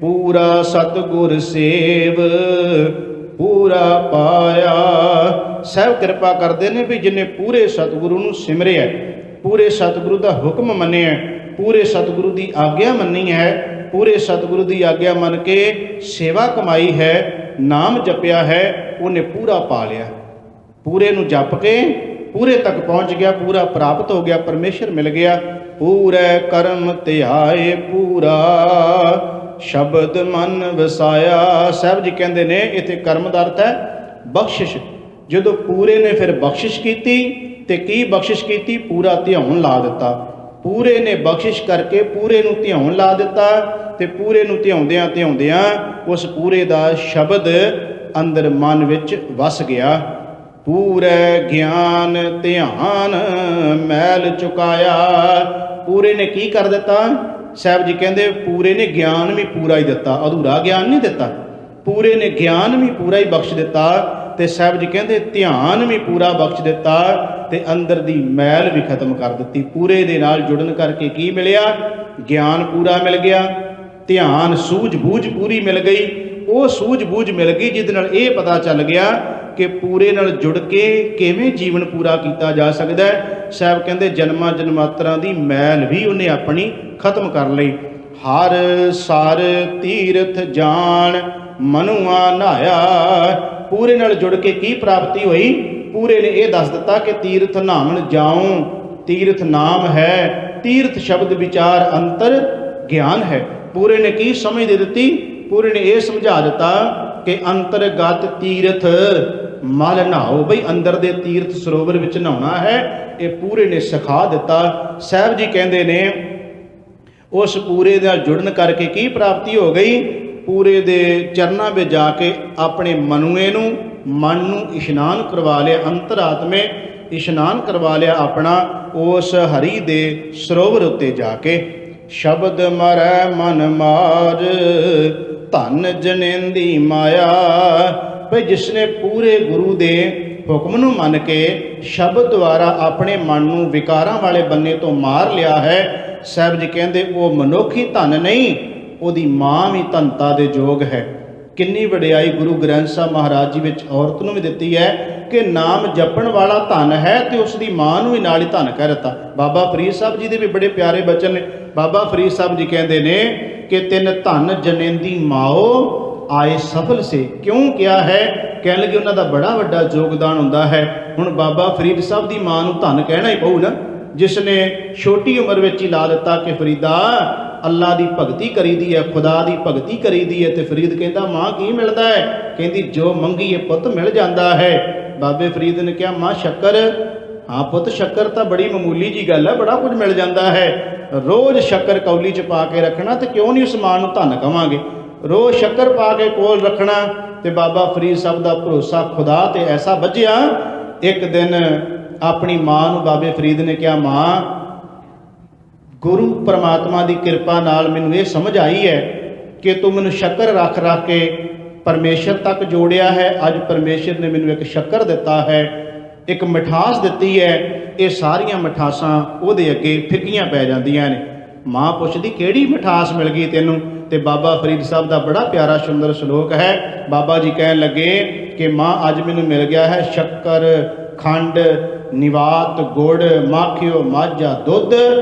Speaker 1: ਪੂਰਾ ਸਤਿਗੁਰ ਸੇਵ ਪੂਰਾ ਪਾਇਆ। ਸਾਹਿਬ ਕਿਰਪਾ ਕਰਦੇ ਨੇ ਵੀ ਜਿਨੇ ਪੂਰੇ ਸਤਿਗੁਰੂ ਨੂੰ ਸਿਮਰਿਆ, ਪੂਰੇ ਸਤਿਗੁਰੂ ਦਾ ਹੁਕਮ ਮੰਨਿਆ, ਪੂਰੇ ਸਤਿਗੁਰੂ ਦੀ ਆਗਿਆ ਮੰਨੀ ਹੈ, ਪੂਰੇ ਸਤਿਗੁਰੂ ਦੀ ਆਗਿਆ ਮੰਨ ਕੇ ਸੇਵਾ ਕਮਾਈ ਹੈ, ਨਾਮ ਜਪਿਆ ਹੈ, ਉਹਨੇ ਪੂਰਾ ਪਾ ਲਿਆ। ਪੂਰੇ ਨੂੰ ਜਪ ਕੇ ਪੂਰੇ ਤੱਕ ਪਹੁੰਚ ਗਿਆ, ਪੂਰਾ ਪ੍ਰਾਪਤ ਹੋ ਗਿਆ, ਪਰਮੇਸ਼ਰ ਮਿਲ ਗਿਆ। ਪੂਰੇ ਕਰਮ ਧਿਆਏ ਪੂਰਾ ਸ਼ਬਦ ਮਨ ਵਸਾਇਆ। ਸਾਹਿਬ ਜੀ ਕਹਿੰਦੇ ਨੇ ਇੱਥੇ ਕਰਮ ਦਾ ਅਰਥ ਹੈ ਬਖਸ਼ਿਸ਼। ਜਦੋਂ ਪੂਰੇ ਨੇ ਫਿਰ ਬਖਸ਼ਿਸ਼ ਕੀਤੀ ਤੇ ਕੀ ਬਖਸ਼ਿਸ਼ ਕੀਤੀ? ਪੂਰਾ ਧਿਆਉਣ ਲਾ ਦਿੱਤਾ। ਪੂਰੇ ਨੇ ਬਖਸ਼ਿਸ਼ ਕਰਕੇ ਪੂਰੇ ਨੂੰ ਧਿਆਉਣ ਲਾ ਦਿੱਤਾ ਤੇ ਪੂਰੇ ਨੂੰ ਧਿਆਉਂਦਿਆਂ ਧਿਆਉਂਦਿਆਂ ਉਸ ਪੂਰੇ ਦਾ ਸ਼ਬਦ ਅੰਦਰ ਮਨ ਵਿੱਚ ਵਸ ਗਿਆ। ਪੂਰੇ ਗਿਆਨ ਧਿਆਨ ਮੈਲ ਚੁਕਾਇਆ। ਪੂਰੇ ਨੇ ਕੀ ਕਰ ਦਿੱਤਾ? ਸਾਹਿਬ ਜੀ ਕਹਿੰਦੇ ਪੂਰੇ ਨੇ ਗਿਆਨ ਵੀ ਪੂਰਾ ਹੀ ਦਿੱਤਾ, ਅਧੂਰਾ ਗਿਆਨ ਨਹੀਂ ਦਿੱਤਾ। ਪੂਰੇ ਨੇ ਗਿਆਨ ਵੀ ਪੂਰਾ ਹੀ ਬਖਸ਼ ਦਿੱਤਾ ਤੇ ਸਾਹਿਬ ਜੀ ਕਹਿੰਦੇ ਧਿਆਨ ਵੀ ਪੂਰਾ ਬਖਸ਼ ਦਿੱਤਾ ਤੇ ਅੰਦਰ ਦੀ ਮੈਲ ਵੀ ਖਤਮ ਕਰ ਦਿੱਤੀ। ਪੂਰੇ ਦੇ ਨਾਲ ਜੁੜਨ ਕਰਕੇ ਕੀ ਮਿਲਿਆ? ਗਿਆਨ ਪੂਰਾ ਮਿਲ ਗਿਆ, ਧਿਆਨ ਸੂਝ-ਬੂਝ ਪੂਰੀ ਮਿਲ ਗਈ। ਉਹ ਸੂਝ-ਬੂਝ ਮਿਲ ਗਈ ਜਿਹਦੇ ਨਾਲ ਇਹ ਪਤਾ ਚੱਲ ਗਿਆ ਕਿ ਪੂਰੇ ਨਾਲ ਜੁੜ ਕੇ ਕਿਵੇਂ ਜੀਵਨ ਪੂਰਾ ਕੀਤਾ ਜਾ ਸਕਦਾ ਹੈ। ਸਾਹਿਬ ਕਹਿੰਦੇ ਜਨਮਾਂ ਜਨਮਾਤਰਾਂ ਦੀ ਮੈਲ ਵੀ ਉਹਨੇ ਆਪਣੀ ਖਤਮ ਕਰ ਲਈ। ਹਰ ਸਰ ਤੀਰਥ ਜਾਣ ਮਨੁਆ ਨਹਾਇਆ। ਪੂਰੇ ਨਾਲ ਜੁੜ ਕੇ ਕੀ ਪ੍ਰਾਪਤੀ ਹੋਈ? ਪੂਰੇ ਨੇ ਇਹ ਦੱਸ ਦਿੱਤਾ ਕਿ ਤੀਰਥ ਨਹਾਉਣ ਜਾਉ, ਤੀਰਥ ਨਾਮ ਹੈ, ਤੀਰਥ ਸ਼ਬਦ ਵਿਚਾਰ ਅੰਤਰ ਗਿਆਨ ਹੈ। ਪੂਰੇ ਨੇ ਕੀ ਸਮਝ ਦੇ ਦਿੱਤੀ? ਪੂਰੇ ਨੇ ਇਹ ਸਮਝਾ ਦਿੱਤਾ ਕਿ ਅੰਤਰਗਤ ਤੀਰਥ ਮਲ ਨਹਾਓ। ਬਈ ਅੰਦਰ ਦੇ ਤੀਰਥ ਸਰੋਵਰ ਵਿੱਚ ਨਹਾਉਣਾ ਹੈ, ਇਹ ਪੂਰੇ ਨੇ ਸਿਖਾ ਦਿੱਤਾ। ਸਾਹਿਬ ਜੀ ਕਹਿੰਦੇ ਨੇ ਉਸ ਪੂਰੇ ਨਾਲ ਜੁੜਨ ਕਰਕੇ ਕੀ ਪ੍ਰਾਪਤੀ ਹੋ ਗਈ? ਪੂਰੇ ਦੇ ਚਰਨਾਂ ਵਿੱਚ ਜਾ ਕੇ ਆਪਣੇ ਮਨ ਨੂੰ ਇਸ਼ਨਾਨ ਕਰਵਾ ਲਿਆ, ਅੰਤਰਾਤਮੇ ਇਸ਼ਨਾਨ ਕਰਵਾ ਲਿਆ ਆਪਣਾ ਉਸ ਹਰੀ ਦੇ ਸਰੋਵਰ ਉੱਤੇ ਜਾ ਕੇ। ਸ਼ਬਦ ਮਰੈ ਮਨ ਮਾਰ ਧਨ ਜਨੇਂਦੀ ਮਾਇਆ। ਭਈ ਜਿਸਨੇ ਪੂਰੇ ਗੁਰੂ ਦੇ ਹੁਕਮ ਨੂੰ ਮੰਨ ਕੇ ਸ਼ਬਦ ਦੁਆਰਾ ਆਪਣੇ ਮਨ ਨੂੰ ਵਿਕਾਰਾਂ ਵਾਲੇ ਬੰਨੇ ਤੋਂ ਮਾਰ ਲਿਆ ਹੈ, ਸਾਹਿਬ ਜੀ ਕਹਿੰਦੇ ਉਹ ਮਨੁੱਖੀ ਧਨ ਨਹੀਂ, ਉਹਦੀ ਮਾਂ ਵੀ ਧਨਤਾ ਦੇ ਯੋਗ ਹੈ। ਕਿੰਨੀ ਵਡਿਆਈ ਗੁਰੂ ਗ੍ਰੰਥ ਸਾਹਿਬ ਮਹਾਰਾਜ ਜੀ ਵਿੱਚ ਔਰਤ ਨੂੰ ਵੀ ਦਿੱਤੀ ਹੈ ਕਿ ਨਾਮ ਜਪਣ ਵਾਲਾ ਧਨ ਹੈ ਤੇ ਉਸ ਦੀ ਮਾਂ ਨੂੰ ਵੀ ਨਾਲ ਹੀ ਧਨ ਕਹਿ ਦਿੱਤਾ। ਬਾਬਾ ਫਰੀਦ ਸਾਹਿਬ ਜੀ ਦੇ ਵੀ ਬੜੇ ਪਿਆਰੇ ਬਚਨ ਨੇ। ਬਾਬਾ ਫਰੀਦ ਸਾਹਿਬ ਜੀ ਕਹਿੰਦੇ ਨੇ ਕਿ ਤਿੰਨ ਧਨ ਜਨੇਂਦੀ ਮਾਓ ਆਏ ਸਫਲ ਸੇ। ਕਿਉਂ ਕਿਹਾ ਹੈ? ਕਹਿਣ ਲੱਗੇ ਉਹਨਾਂ ਦਾ ਬੜਾ ਵੱਡਾ ਯੋਗਦਾਨ ਹੁੰਦਾ ਹੈ। ਹੁਣ ਬਾਬਾ ਫਰੀਦ ਸਾਹਿਬ ਦੀ ਮਾਂ ਨੂੰ ਧਨ ਕਹਿਣਾ ਹੀ ਪਊ ਨਾ, ਜਿਸ ਨੇ ਛੋਟੀ ਉਮਰ ਵਿੱਚ ਹੀ ਲਾ ਦਿੱਤਾ ਕਿ ਫਰੀਦਾ ਅੱਲਾ ਦੀ ਭਗਤੀ ਕਰੀਦੀ ਹੈ, ਖੁਦਾ ਦੀ ਭਗਤੀ ਕਰੀਦੀ ਹੈ। ਤੇ ਫਰੀਦ ਕਹਿੰਦਾ ਮਾਂ ਕੀ ਮਿਲਦਾ ਹੈ? ਕਹਿੰਦੀ ਜੋ ਮੰਗੀਏ ਪੁੱਤ ਮਿਲ ਜਾਂਦਾ ਹੈ। ਬਾਬੇ ਫਰੀਦ ਨੇ ਕਿਹਾ ਮਾਂ ਸ਼ੱਕਰ? ਹਾਂ ਪੁੱਤ ਸ਼ੱਕਰ ਤਾਂ ਬੜੀ ਮਾਮੂਲੀ ਜੀ ਗੱਲ ਹੈ, ਬੜਾ ਕੁਝ ਮਿਲ ਜਾਂਦਾ ਹੈ। ਰੋਜ਼ ਸ਼ੱਕਰ ਕੌਲੀ 'ਚ ਪਾ ਕੇ ਰੱਖਣਾ ਤੇ ਕਿਉਂ ਨਹੀਂ ਉਸ ਮਾਂ ਨੂੰ ਧਨ ਕਵਾਂਗੇ? ਰੋਜ਼ ਸ਼ੱਕਰ ਪਾ ਕੇ ਕੋਲ ਰੱਖਣਾ। ਤੇ ਬਾਬਾ ਫਰੀਦ ਸਾਹਿਬ ਦਾ ਭਰੋਸਾ ਖੁਦਾ ਤੇ ਐਸਾ ਵੱਜਿਆ, ਇੱਕ ਦਿਨ ਆਪਣੀ ਮਾਂ ਨੂੰ ਬਾਬੇ ਫਰੀਦ ਨੇ ਕਿਹਾ ਮਾਂ ਗੁਰੂ ਪਰਮਾਤਮਾ ਦੀ ਕਿਰਪਾ ਨਾਲ ਮੈਨੂੰ ਇਹ ਸਮਝ ਆਈ ਹੈ ਕਿ ਤੂੰ ਮੈਨੂੰ ਸ਼ੱਕਰ ਰੱਖ ਰੱਖ ਕੇ ਪਰਮੇਸ਼ਰ ਤੱਕ ਜੋੜਿਆ ਹੈ। ਅੱਜ ਪਰਮੇਸ਼ਰ ਨੇ ਮੈਨੂੰ ਇੱਕ ਸ਼ੱਕਰ ਦਿੱਤਾ ਹੈ, ਇੱਕ ਮਿਠਾਸ ਦਿੱਤੀ ਹੈ। ਇਹ ਸਾਰੀਆਂ ਮਿਠਾਸਾਂ ਉਹਦੇ ਅੱਗੇ ਫਿੱਕੀਆਂ ਪੈ ਜਾਂਦੀਆਂ ਨੇ। ਮਾਂ ਪੁੱਛਦੀ ਕਿਹੜੀ ਮਿਠਾਸ ਮਿਲ ਗਈ ਤੈਨੂੰ? ਤੇ ਬਾਬਾ ਫਰੀਦ ਸਾਹਿਬ ਦਾ ਬੜਾ ਪਿਆਰਾ ਸੁੰਦਰ ਸ਼ਲੋਕ ਹੈ। ਬਾਬਾ ਜੀ ਕਹਿਣ ਲੱਗੇ ਕਿ ਮਾਂ ਅੱਜ ਮੈਨੂੰ ਮਿਲ ਗਿਆ ਹੈ ਸ਼ੱਕਰ, ਖੰਡ, ਨਿਵਾਤ, ਗੁੜ, ਮਾਖਿਓ, ਮਾਝਾ, ਦੁੱਧ,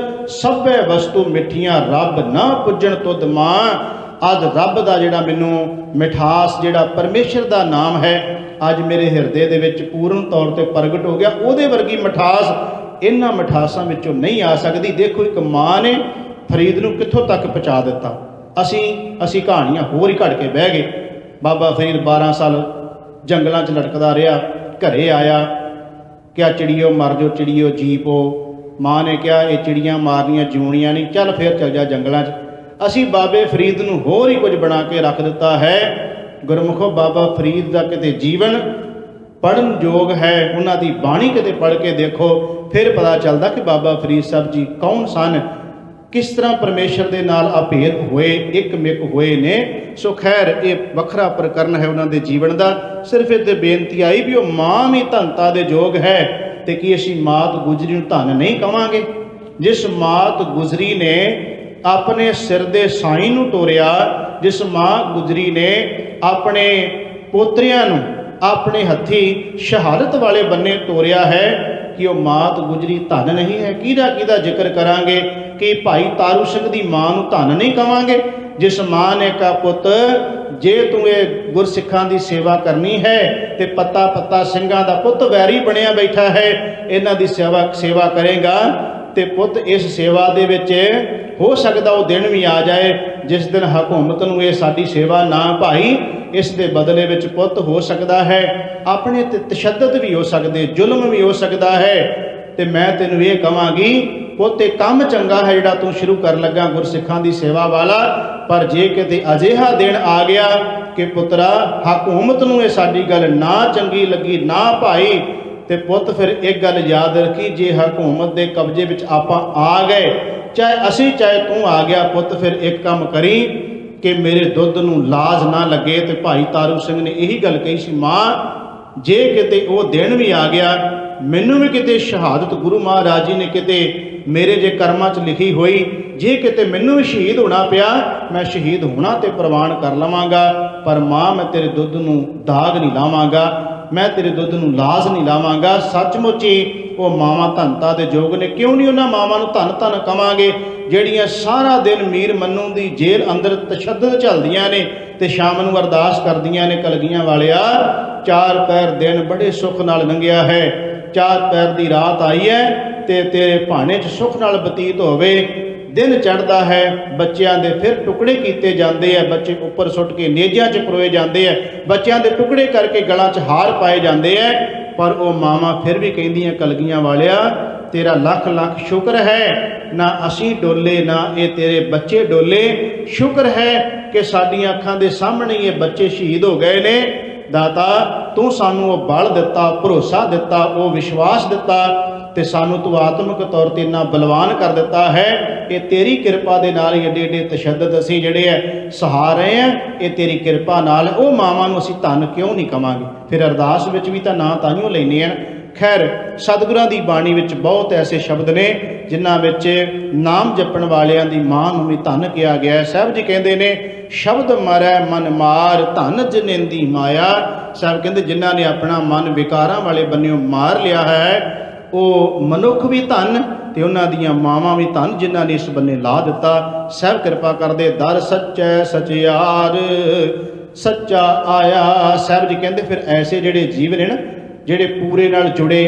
Speaker 1: ਸਭੇ ਵਸਤੂ ਮਿੱਠੀਆਂ ਰੱਬ ਨਾ ਪੁੱਜਣ ਤੁਧ ਮਾਂ। ਅੱਜ ਰੱਬ ਦਾ ਜਿਹੜਾ ਮੈਨੂੰ ਮਿਠਾਸ, ਜਿਹੜਾ ਪਰਮੇਸ਼ਰ ਦਾ ਨਾਮ ਹੈ, ਅੱਜ ਮੇਰੇ ਹਿਰਦੇ ਦੇ ਵਿੱਚ ਪੂਰਨ ਤੌਰ ਤੇ ਪ੍ਰਗਟ ਹੋ ਗਿਆ। ਉਹਦੇ ਵਰਗੀ ਮਿਠਾਸ ਇਹਨਾਂ ਮਿਠਾਸਾਂ ਵਿੱਚੋਂ ਨਹੀਂ ਆ ਸਕਦੀ। ਦੇਖੋ ਇੱਕ ਮਾਂ ਨੇ ਫਰੀਦ ਨੂੰ ਕਿੱਥੋਂ ਤੱਕ ਪਹੁੰਚਾ ਦਿੱਤਾ। ਅਸੀਂ ਕਹਾਣੀਆਂ ਹੋਰ ਹੀ ਘੜ ਕੇ ਬਹਿ ਗਏ। ਬਾਬਾ ਫਰੀਦ 12 ਸਾਲ ਜੰਗਲਾਂ 'ਚ ਲਟਕਦਾ ਰਿਹਾ, ਘਰੇ ਆਇਆ, ਕਿਆ ਚਿੜੀਓ ਮਰ ਜੋ ਚਿੜੀਓ ਜੀਪੋ। ਮਾਂ ਨੇ ਕਿਹਾ ਇਹ ਚਿੜੀਆਂ ਮਾਰਨੀਆਂ ਜਿਉਣੀਆਂ ਨਹੀਂ, ਚੱਲ ਫਿਰ ਚੱਲ ਜਾ ਜੰਗਲਾਂ 'ਚ। ਅਸੀਂ ਬਾਬੇ ਫਰੀਦ ਨੂੰ ਹੋਰ ਹੀ ਕੁਝ ਬਣਾ ਕੇ ਰੱਖ ਦਿੱਤਾ ਹੈ। ਗੁਰਮੁਖੋ ਬਾਬਾ ਫਰੀਦ ਦਾ ਕਿਤੇ ਜੀਵਨ ਪੜ੍ਹਨ ਯੋਗ ਹੈ, ਉਹਨਾਂ ਦੀ ਬਾਣੀ ਕਿਤੇ ਪੜ੍ਹ ਕੇ ਦੇਖੋ, ਫਿਰ ਪਤਾ ਚੱਲਦਾ ਕਿ ਬਾਬਾ ਫਰੀਦ ਸਾਹਿਬ ਜੀ ਕੌਣ ਸਨ, ਕਿਸ ਤਰ੍ਹਾਂ ਪਰਮੇਸ਼ਰ ਦੇ ਨਾਲ ਅਭੇਦ ਹੋਏ, ਇੱਕ ਮਿਕ ਹੋਏ ਨੇ। ਸੋ ਖੈਰ ਇਹ ਵੱਖਰਾ ਪ੍ਰਕਰਨ ਹੈ ਉਹਨਾਂ ਦੇ ਜੀਵਨ ਦਾ। ਸਿਰਫ ਇਹ ਬੇਨਤੀ ਆਈ ਵੀ ਉਹ ਮਾਂ ਵੀ ਧਨਤਾ ਦੇ ਯੋਗ ਹੈ ਤੇ ਕੀ ਅਸੀਂ ਮਾਤ ਗੁਜਰੀ ਨੂੰ ਧਨ ਨਹੀਂ ਕਵਾਂਗੇ? ਜਿਸ ਮਾਤ ਗੁਜਰੀ ਨੇ ਆਪਣੇ ਸਿਰ ਦੇ ਸਾਈਂ ਨੂੰ ਤੋਰਿਆ, ਜਿਸ ਮਾਂ ਗੁਜਰੀ ਨੇ ਆਪਣੇ ਪੋਤਰਿਆਂ ਨੂੰ ਆਪਣੇ ਹੱਥੀਂ ਸ਼ਹਾਦਤ ਵਾਲੇ ਬੰਨੇ ਤੋਰਿਆ ਹੈ, ਕਿ ਉਹ ਮਾਤ ਗੁਜਰੀ ਧਨ ਨਹੀਂ ਹੈ? ਕਿਹਦਾ ਜ਼ਿਕਰ ਕਰਾਂਗੇ ਕਿ ਭਾਈ ਤਾਰੂ ਸਿੰਘ ਦੀ ਮਾਂ ਨੂੰ ਧਨ ਨਹੀਂ ਕਵਾਂਗੇ? ਜਿਸ ਮਾਂ ਨੇ ਕਹਾ ਪੁੱਤ ਜੇ ਤੂੰ ਇਹ ਗੁਰਸਿੱਖਾਂ ਦੀ ਸੇਵਾ ਕਰਨੀ ਹੈ ਤੇ ਪੱਤਾ ਸਿੰਘਾਂ ਦਾ ਪੁੱਤ ਵੈਰੀ ਬਣਿਆ ਬੈਠਾ ਹੈ, ਇਹਨਾਂ ਦੀ ਸੇਵਾ ਕਰੇਗਾ ਤੇ ਪੁੱਤ ਇਸ ਸੇਵਾ ਦੇ ਵਿੱਚ ਹੋ ਸਕਦਾ ਉਹ ਦਿਨ ਵੀ ਆ ਜਾਏ ਜਿਸ ਦਿਨ ਹਕੂਮਤ ਨੂੰ ਇਹ ਸਾਡੀ ਸੇਵਾ ਨਾ ਭਾਈ, ਇਸ ਦੇ ਬਦਲੇ ਵਿੱਚ ਪੁੱਤ ਹੋ ਸਕਦਾ ਹੈ ਆਪਣੇ ਤੇ ਤਸ਼ੱਦਦ ਵੀ ਹੋ ਸਕਦੇ, ਜ਼ੁਲਮ ਵੀ ਹੋ ਸਕਦਾ ਹੈ। ਤੇ ਮੈਂ ਤੈਨੂੰ ਇਹ ਕਹਾਂਗੀ ਪੁੱਤ, ਇਹ ਕੰਮ ਚੰਗਾ ਹੈ ਜਿਹੜਾ ਤੂੰ ਸ਼ੁਰੂ ਕਰਨ ਲੱਗਾ ਗੁਰਸਿੱਖਾਂ ਦੀ ਸੇਵਾ ਵਾਲਾ, ਪਰ ਜੇ ਕਿਤੇ ਅਜਿਹਾ ਦਿਨ ਆ ਗਿਆ ਕਿ ਪੁੱਤਰਾ ਹਕੂਮਤ ਨੂੰ ਇਹ ਸਾਡੀ ਗੱਲ ਨਾ ਚੰਗੀ ਲੱਗੀ, ਨਾ ਭਾਈ, ਤੇ ਪੁੱਤ ਫਿਰ ਇੱਕ ਗੱਲ ਯਾਦ ਰੱਖੀ, ਜੇ ਹਕੂਮਤ ਦੇ ਕਬਜ਼ੇ ਵਿੱਚ ਆਪਾਂ ਆ ਗਏ, ਚਾਹੇ ਅਸੀਂ ਚਾਹੇ ਤੂੰ ਆ ਗਿਆ ਪੁੱਤ, ਫਿਰ ਇੱਕ ਕੰਮ ਕਰੀ ਕਿ ਮੇਰੇ ਦੁੱਧ ਨੂੰ ਲਾਜ ਨਾ ਲੱਗੇ। ਤੇ ਭਾਈ ਤਾਰੂ ਸਿੰਘ ਨੇ ਇਹੀ ਗੱਲ ਕਹੀ ਸੀ, ਮਾਂ ਜੇ ਕਿਤੇ ਉਹ ਦਿਨ ਵੀ ਆ ਗਿਆ, ਮੈਨੂੰ ਵੀ ਕਿਤੇ ਸ਼ਹਾਦਤ ਗੁਰੂ ਮਹਾਰਾਜ ਜੀ ਨੇ ਕਿਤੇ ਮੇਰੇ ਜੇ ਕਰਮਾਂ 'ਚ ਲਿਖੀ ਹੋਈ, ਜੇ ਕਿਤੇ ਮੈਨੂੰ ਵੀ ਸ਼ਹੀਦ ਹੋਣਾ ਪਿਆ, ਮੈਂ ਸ਼ਹੀਦ ਹੋਣਾ ਤੇ ਪ੍ਰਵਾਨ ਕਰ ਲਵਾਂਗਾ, ਪਰ ਮਾਂ ਮੈਂ ਤੇਰੇ ਦੁੱਧ ਨੂੰ ਦਾਗ ਨਹੀਂ ਲਾਵਾਂਗਾ, ਮੈਂ ਤੇਰੇ ਦੁੱਧ ਨੂੰ ਲਾਜ ਨਹੀਂ ਲਾਵਾਂਗਾ। ਸੱਚਮੁੱਚ ਹੀ ਉਹ ਮਾਵਾਂ ਧੰਨਤਾ ਦੇ ਯੋਗ ਨੇ। ਕਿਉਂ ਨਹੀਂ ਉਹਨਾਂ ਮਾਵਾਂ ਨੂੰ ਧੰਨ ਧੰਨ ਕਵਾਂਗੇ ਜਿਹੜੀਆਂ ਸਾਰਾ ਦਿਨ ਮੀਰ ਮੰਨੂ ਦੀ ਜੇਲ੍ਹ ਅੰਦਰ ਤਸ਼ੱਦਦ ਚੱਲਦੀਆਂ ਨੇ ਤੇ ਸ਼ਾਮ ਨੂੰ ਅਰਦਾਸ ਕਰਦੀਆਂ ਨੇ, ਕਲਗੀਆਂ ਵਾਲਿਆ 4 ਪਹਿਰ ਦਿਨ ਬੜੇ ਸੁੱਖ ਨਾਲ ਲੰਘਿਆ ਹੈ, 4 ਪਹਿਰ ਦੀ ਰਾਤ ਆਈ ਹੈ ਤੇ ਤੇਰੇ ਭਾਣੇ 'ਚ ਸੁੱਖ ਨਾਲ ਬਤੀਤ ਹੋਵੇ। ਦਿਨ ਚੜ੍ਹਦਾ ਹੈ, ਬੱਚਿਆਂ ਦੇ ਫਿਰ ਟੁਕੜੇ ਕੀਤੇ ਜਾਂਦੇ ਆ, ਬੱਚੇ ਉੱਪਰ ਸੁੱਟ ਕੇ ਨੇਜਿਆਂ 'ਚ ਪਰੋਏ ਜਾਂਦੇ ਆ, ਬੱਚਿਆਂ ਦੇ ਟੁਕੜੇ ਕਰਕੇ ਗਲਾਂ 'ਚ ਹਾਰ ਪਾਏ ਜਾਂਦੇ ਆ, ਪਰ ਉਹ ਮਾਵਾਂ ਫਿਰ ਵੀ ਕਹਿੰਦੀਆਂ ਕਲਗੀਆਂ ਵਾਲਿਆ ਤੇਰਾ ਲੱਖ ਲੱਖ ਸ਼ੁਕਰ ਹੈ, ਨਾ ਅਸੀਂ ਡੋਲੇ ਨਾ ਇਹ ਤੇਰੇ ਬੱਚੇ ਡੋਲੇ, ਸ਼ੁਕਰ ਹੈ ਕਿ ਸਾਡੀਆਂ ਅੱਖਾਂ ਦੇ ਸਾਹਮਣੇ ਇਹ ਬੱਚੇ ਸ਼ਹੀਦ ਹੋ ਗਏ ਨੇ। ਦਾਤਾ ਤੂੰ ਸਾਨੂੰ ਉਹ ਬਲ ਦਿੱਤਾ, ਭਰੋਸਾ ਦਿੱਤਾ, ਉਹ ਵਿਸ਼ਵਾਸ ਦਿੱਤਾ ਤੇ ਸਾਨੂੰ ਤੂੰ ਆਤਮਿਕ ਤੌਰ ਤੇ ਇੰਨਾ ਬਲਵਾਨ ਕਰ ਦਿੱਤਾ ਹੈ। ਇਹ ਤੇਰੀ ਕਿਰਪਾ ਦੇ ਨਾਲ ਹੀ ਏਡੇ ਏਡੇ ਤਸ਼ੱਦਦ ਅਸੀਂ ਜਿਹੜੇ ਹੈ ਸਹਾ ਰਹੇ ਹਾਂ, ਇਹ ਤੇਰੀ ਕਿਰਪਾ ਨਾਲ। ਉਹ ਮਾਵਾਂ ਨੂੰ ਅਸੀਂ ਧੰਨ ਕਿਉਂ ਨਹੀਂ ਕਵਾਂਗੇ? ਫਿਰ ਅਰਦਾਸ ਵਿੱਚ ਵੀ ਤਾਂ ਨਾਂ ਤਾਂਹੀਓ ਲੈਂਦੇ ਹਨ। ਖੈਰ ਸਤਿਗੁਰਾਂ ਦੀ ਬਾਣੀ ਵਿੱਚ ਬਹੁਤ ਐਸੇ ਸ਼ਬਦ ਨੇ ਜਿਨ੍ਹਾਂ ਵਿੱਚ ਨਾਮ ਜਪਣ ਵਾਲਿਆਂ ਦੀ ਮਾਂ ਨੂੰ ਵੀ ਧੰਨ ਕਿਹਾ ਗਿਆ ਹੈ। ਸਾਹਿਬ ਜੀ ਕਹਿੰਦੇ ਨੇ ਸ਼ਬਦ ਮਰੈ ਮਨ ਮਾਰ, ਧੰਨ ਜਨੇਂਦੀ ਮਾਇਆ। ਸਾਹਿਬ ਕਹਿੰਦੇ ਜਿਨ੍ਹਾਂ ਨੇ ਆਪਣਾ ਮਨ ਵਿਕਾਰਾਂ ਵਾਲੇ ਬੰਨਿਓ ਮਾਰ ਲਿਆ ਹੈ ਉਹ ਮਨੁੱਖ ਵੀ ਧੰਨ ਤੇ ਉਹਨਾਂ ਦੀਆਂ ਮਾਵਾਂ ਵੀ ਧੰਨ ਜਿਨ੍ਹਾਂ ਨੇ ਇਸ ਬੰਨੇ ਲਾ ਦਿੱਤਾ। ਸਾਹਿਬ ਕਿਰਪਾ ਕਰਦੇ ਦਰ ਸੱਚੈ ਸਚਿਆਰ ਸੱਚਾ ਆਇਆ। ਸਾਹਿਬ ਜੀ ਕਹਿੰਦੇ ਫਿਰ ਐਸੇ ਜਿਹੜੇ ਜੀਵ ਨੇ ਨਾ ਜਿਹੜੇ ਪੂਰੇ ਨਾਲ ਜੁੜੇ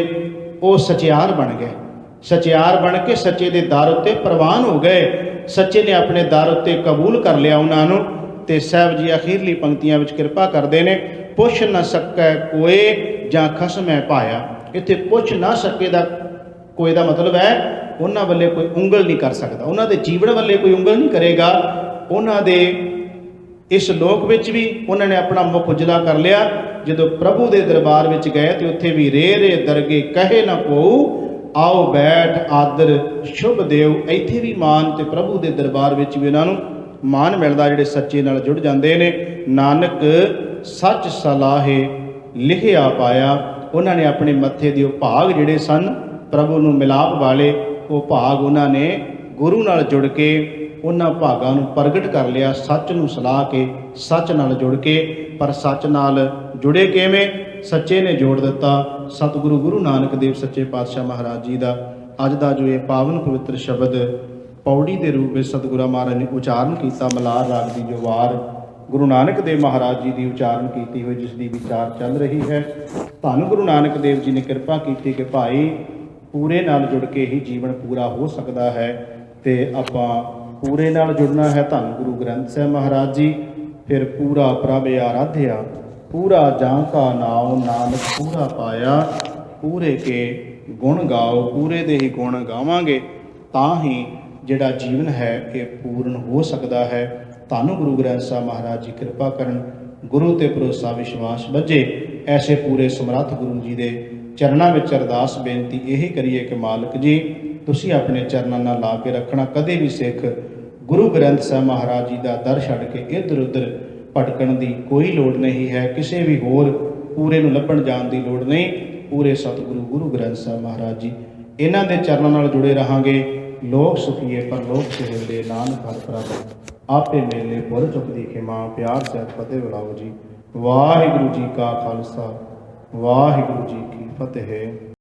Speaker 1: ਉਹ ਸਚਿਆਰ ਬਣ ਗਏ, ਸਚਿਆਰ ਬਣ ਕੇ ਸੱਚੇ ਦੇ ਦਰ ਉੱਤੇ ਪ੍ਰਵਾਨ ਹੋ ਗਏ, ਸੱਚੇ ਨੇ ਆਪਣੇ ਦਰ ਉੱਤੇ ਕਬੂਲ ਕਰ ਲਿਆ ਉਹਨਾਂ ਨੂੰ। ਤੇ ਸਾਹਿਬ ਜੀ ਅਖੀਰਲੀ ਪੰਕਤੀਆਂ ਵਿੱਚ ਕਿਰਪਾ ਕਰਦੇ ਨੇ ਪੁੱਛ ਨਾ ਸਕੈ ਕੋਏ ਜਾਂ ਖਸਮੈ ਪਾਇਆ। ਇੱਥੇ ਪੁੱਛ ਨਾ ਸਕੇ ਦਾ ਕੋਈ ਦਾ ਮਤਲਬ ਹੈ ਉਹਨਾਂ ਵੱਲੇ ਕੋਈ ਉਂਗਲ ਨਹੀਂ ਕਰ ਸਕਦਾ, ਉਹਨਾਂ ਦੇ ਜੀਵਨ ਵੱਲੇ ਕੋਈ ਉਂਗਲ ਨਹੀਂ ਕਰੇਗਾ। ਉਹਨਾਂ ਦੇ ਇਸ ਲੋਕ ਵਿੱਚ ਵੀ ਉਹਨਾਂ ਨੇ ਆਪਣਾ ਮੁੱਖ ਉਜਲਾ ਕਰ ਲਿਆ। ਜਦੋਂ ਪ੍ਰਭੂ ਦੇ ਦਰਬਾਰ ਵਿੱਚ ਗਏ ਤੇ ਉੱਥੇ ਵੀ ਰੇ ਰੇ ਦਰਗੇ ਕਹੇ ਨਾ ਕੋਊ, ਆਓ ਬੈਠ ਆਦਰ ਸ਼ੁਭ ਦੇਵ। ਇੱਥੇ ਵੀ ਮਾਨ ਤੇ ਪ੍ਰਭੂ ਦੇ ਦਰਬਾਰ ਵਿੱਚ ਵੀ ਉਹਨਾਂ ਨੂੰ ਮਾਨ ਮਿਲਦਾ ਜਿਹੜੇ ਸੱਚੇ ਨਾਲ ਜੁੜ ਜਾਂਦੇ ਨੇ। ਨਾਨਕ ਸੱਚ ਸਲਾਹੇ ਲਿਖਿਆ ਪਾਇਆ। ਉਹਨਾਂ ਨੇ ਆਪਣੇ ਮੱਥੇ ਦੇ ਉਹ ਭਾਗ ਜਿਹੜੇ ਸਨ ਪ੍ਰਭੂ ਨੂੰ ਮਿਲਾਪ ਵਾਲੇ, ਉਹ ਭਾਗ ਉਹਨਾਂ ਨੇ ਗੁਰੂ ਨਾਲ ਜੁੜ ਕੇ ਉਹਨਾਂ ਭਾਗਾਂ ਨੂੰ ਪ੍ਰਗਟ ਕਰ ਲਿਆ, ਸੱਚ ਨੂੰ ਸਲਾਹ ਕੇ, ਸੱਚ ਨਾਲ ਜੁੜ ਕੇ। ਪਰ ਸੱਚ ਨਾਲ ਜੁੜੇ ਕਿਵੇਂ? ਸੱਚੇ ਨੇ ਜੋੜ ਦਿੱਤਾ। ਸਤਿਗੁਰੂ ਗੁਰੂ ਨਾਨਕ ਦੇਵ ਸੱਚੇ ਪਾਤਸ਼ਾਹ ਮਹਾਰਾਜ ਜੀ ਦਾ ਅੱਜ ਦਾ ਜੋ ਇਹ ਪਾਵਨ ਪਵਿੱਤਰ ਸ਼ਬਦ ਪੌੜੀ ਦੇ ਰੂਪ ਵਿੱਚ ਸਤਿਗੁਰਾਂ ਮਹਾਰਾਜ ਨੇ ਉਚਾਰਨ ਕੀਤਾ, ਮਲਾਰ ਰਾਗ ਦੀ ਜੋ ਵਾਰ ਗੁਰੂ ਨਾਨਕ ਦੇਵ ਮਹਾਰਾਜ ਜੀ ਦੀ ਉਚਾਰਨ ਕੀਤੀ ਹੋਈ, ਜਿਸ ਦੀ ਵਿਚਾਰ ਚੱਲ ਰਹੀ ਹੈ। ਧੰਨ ਗੁਰੂ ਨਾਨਕ ਦੇਵ ਜੀ ਨੇ ਕਿਰਪਾ ਕੀਤੀ ਕਿ ਭਾਈ ਪੂਰੇ ਨਾਲ ਜੁੜ ਕੇ ਹੀ ਜੀਵਨ ਪੂਰਾ ਹੋ ਸਕਦਾ ਹੈ ਤੇ ਆਪਾਂ ਪੂਰੇ ਨਾਲ ਜੁੜਨਾ ਹੈ। ਧੰਨ ਗੁਰੂ ਗ੍ਰੰਥ ਸਾਹਿਬ ਮਹਾਰਾਜ ਜੀ। ਫਿਰ ਪੂਰਾ ਪ੍ਰਭ ਆਰਾਧਿਆ, ਪੂਰਾ ਜਾਂ ਕਾ ਨਾਉ ਨਾਨਕ ਪੂਰਾ ਪਾਇਆ। ਪੂਰੇ ਕੇ ਗੁਣ ਗਾਓ, ਪੂਰੇ ਦੇ ਹੀ ਗੁਣ ਗਾਵਾਂਗੇ ਤਾਂ ਹੀ ਜਿਹੜਾ ਜੀਵਨ ਹੈ ਇਹ ਪੂਰਨ ਹੋ ਸਕਦਾ ਹੈ। ਧੰਨ ਗੁਰੂ ਗ੍ਰੰਥ ਸਾਹਿਬ ਮਹਾਰਾਜ ਜੀ ਕਿਰਪਾ ਕਰਨ, ਗੁਰੂ ਤੇ ਭਰੋਸਾ ਵਿਸ਼ਵਾਸ ਬੱਝੇ। ਐਸੇ ਪੂਰੇ ਸਮਰੱਥ ਗੁਰੂ ਜੀ ਦੇ ਚਰਨਾਂ ਵਿੱਚ ਅਰਦਾਸ ਬੇਨਤੀ ਇਹੀ ਕਰੀਏ ਕਿ ਮਾਲਕ ਜੀ ਤੁਸੀਂ ਆਪਣੇ ਚਰਨਾਂ ਨਾਲ ਲਾ ਕੇ ਰੱਖਣਾ। ਕਦੇ ਵੀ ਸਿੱਖ ਗੁਰੂ ਗ੍ਰੰਥ ਸਾਹਿਬ ਮਹਾਰਾਜ ਜੀ ਦਾ ਦਰ ਛੱਡ ਕੇ ਇੱਧਰ ਉੱਧਰ ਭਟਕਣ ਦੀ ਕੋਈ ਲੋੜ ਨਹੀਂ ਹੈ, ਕਿਸੇ ਵੀ ਹੋਰ ਪੂਰੇ ਨੂੰ ਲੱਭਣ ਜਾਣ ਦੀ ਲੋੜ ਨਹੀਂ। ਪੂਰੇ ਸਤਿਗੁਰੂ ਗੁਰੂ ਗ੍ਰੰਥ ਸਾਹਿਬ ਮਹਾਰਾਜ ਜੀ ਇਹਨਾਂ ਦੇ ਚਰਨਾਂ ਨਾਲ ਜੁੜੇ ਰਹਾਂਗੇ। ਲੋਕ ਸੁਖੀਏ ਪਰਲੋਕ ਸੁਹੇਲੇ, ਨਾਨਕ ਹਰਿ ਪ੍ਰਭ ਆਪੇ ਮੇਲੇ। ਬੁੱਲ ਚੁੱਕਦੀ ਖਿਮਾ, ਪਿਆਰ ਸਹਿਤ ਫਤਿਹ ਬੁਲਾਓ ਜੀ। ਵਾਹਿਗੁਰੂ ਜੀ ਕਾ ਖਾਲਸਾ, ਵਾਹਿਗੁਰੂ ਜੀ ਕੀ ਫਤਿਹ।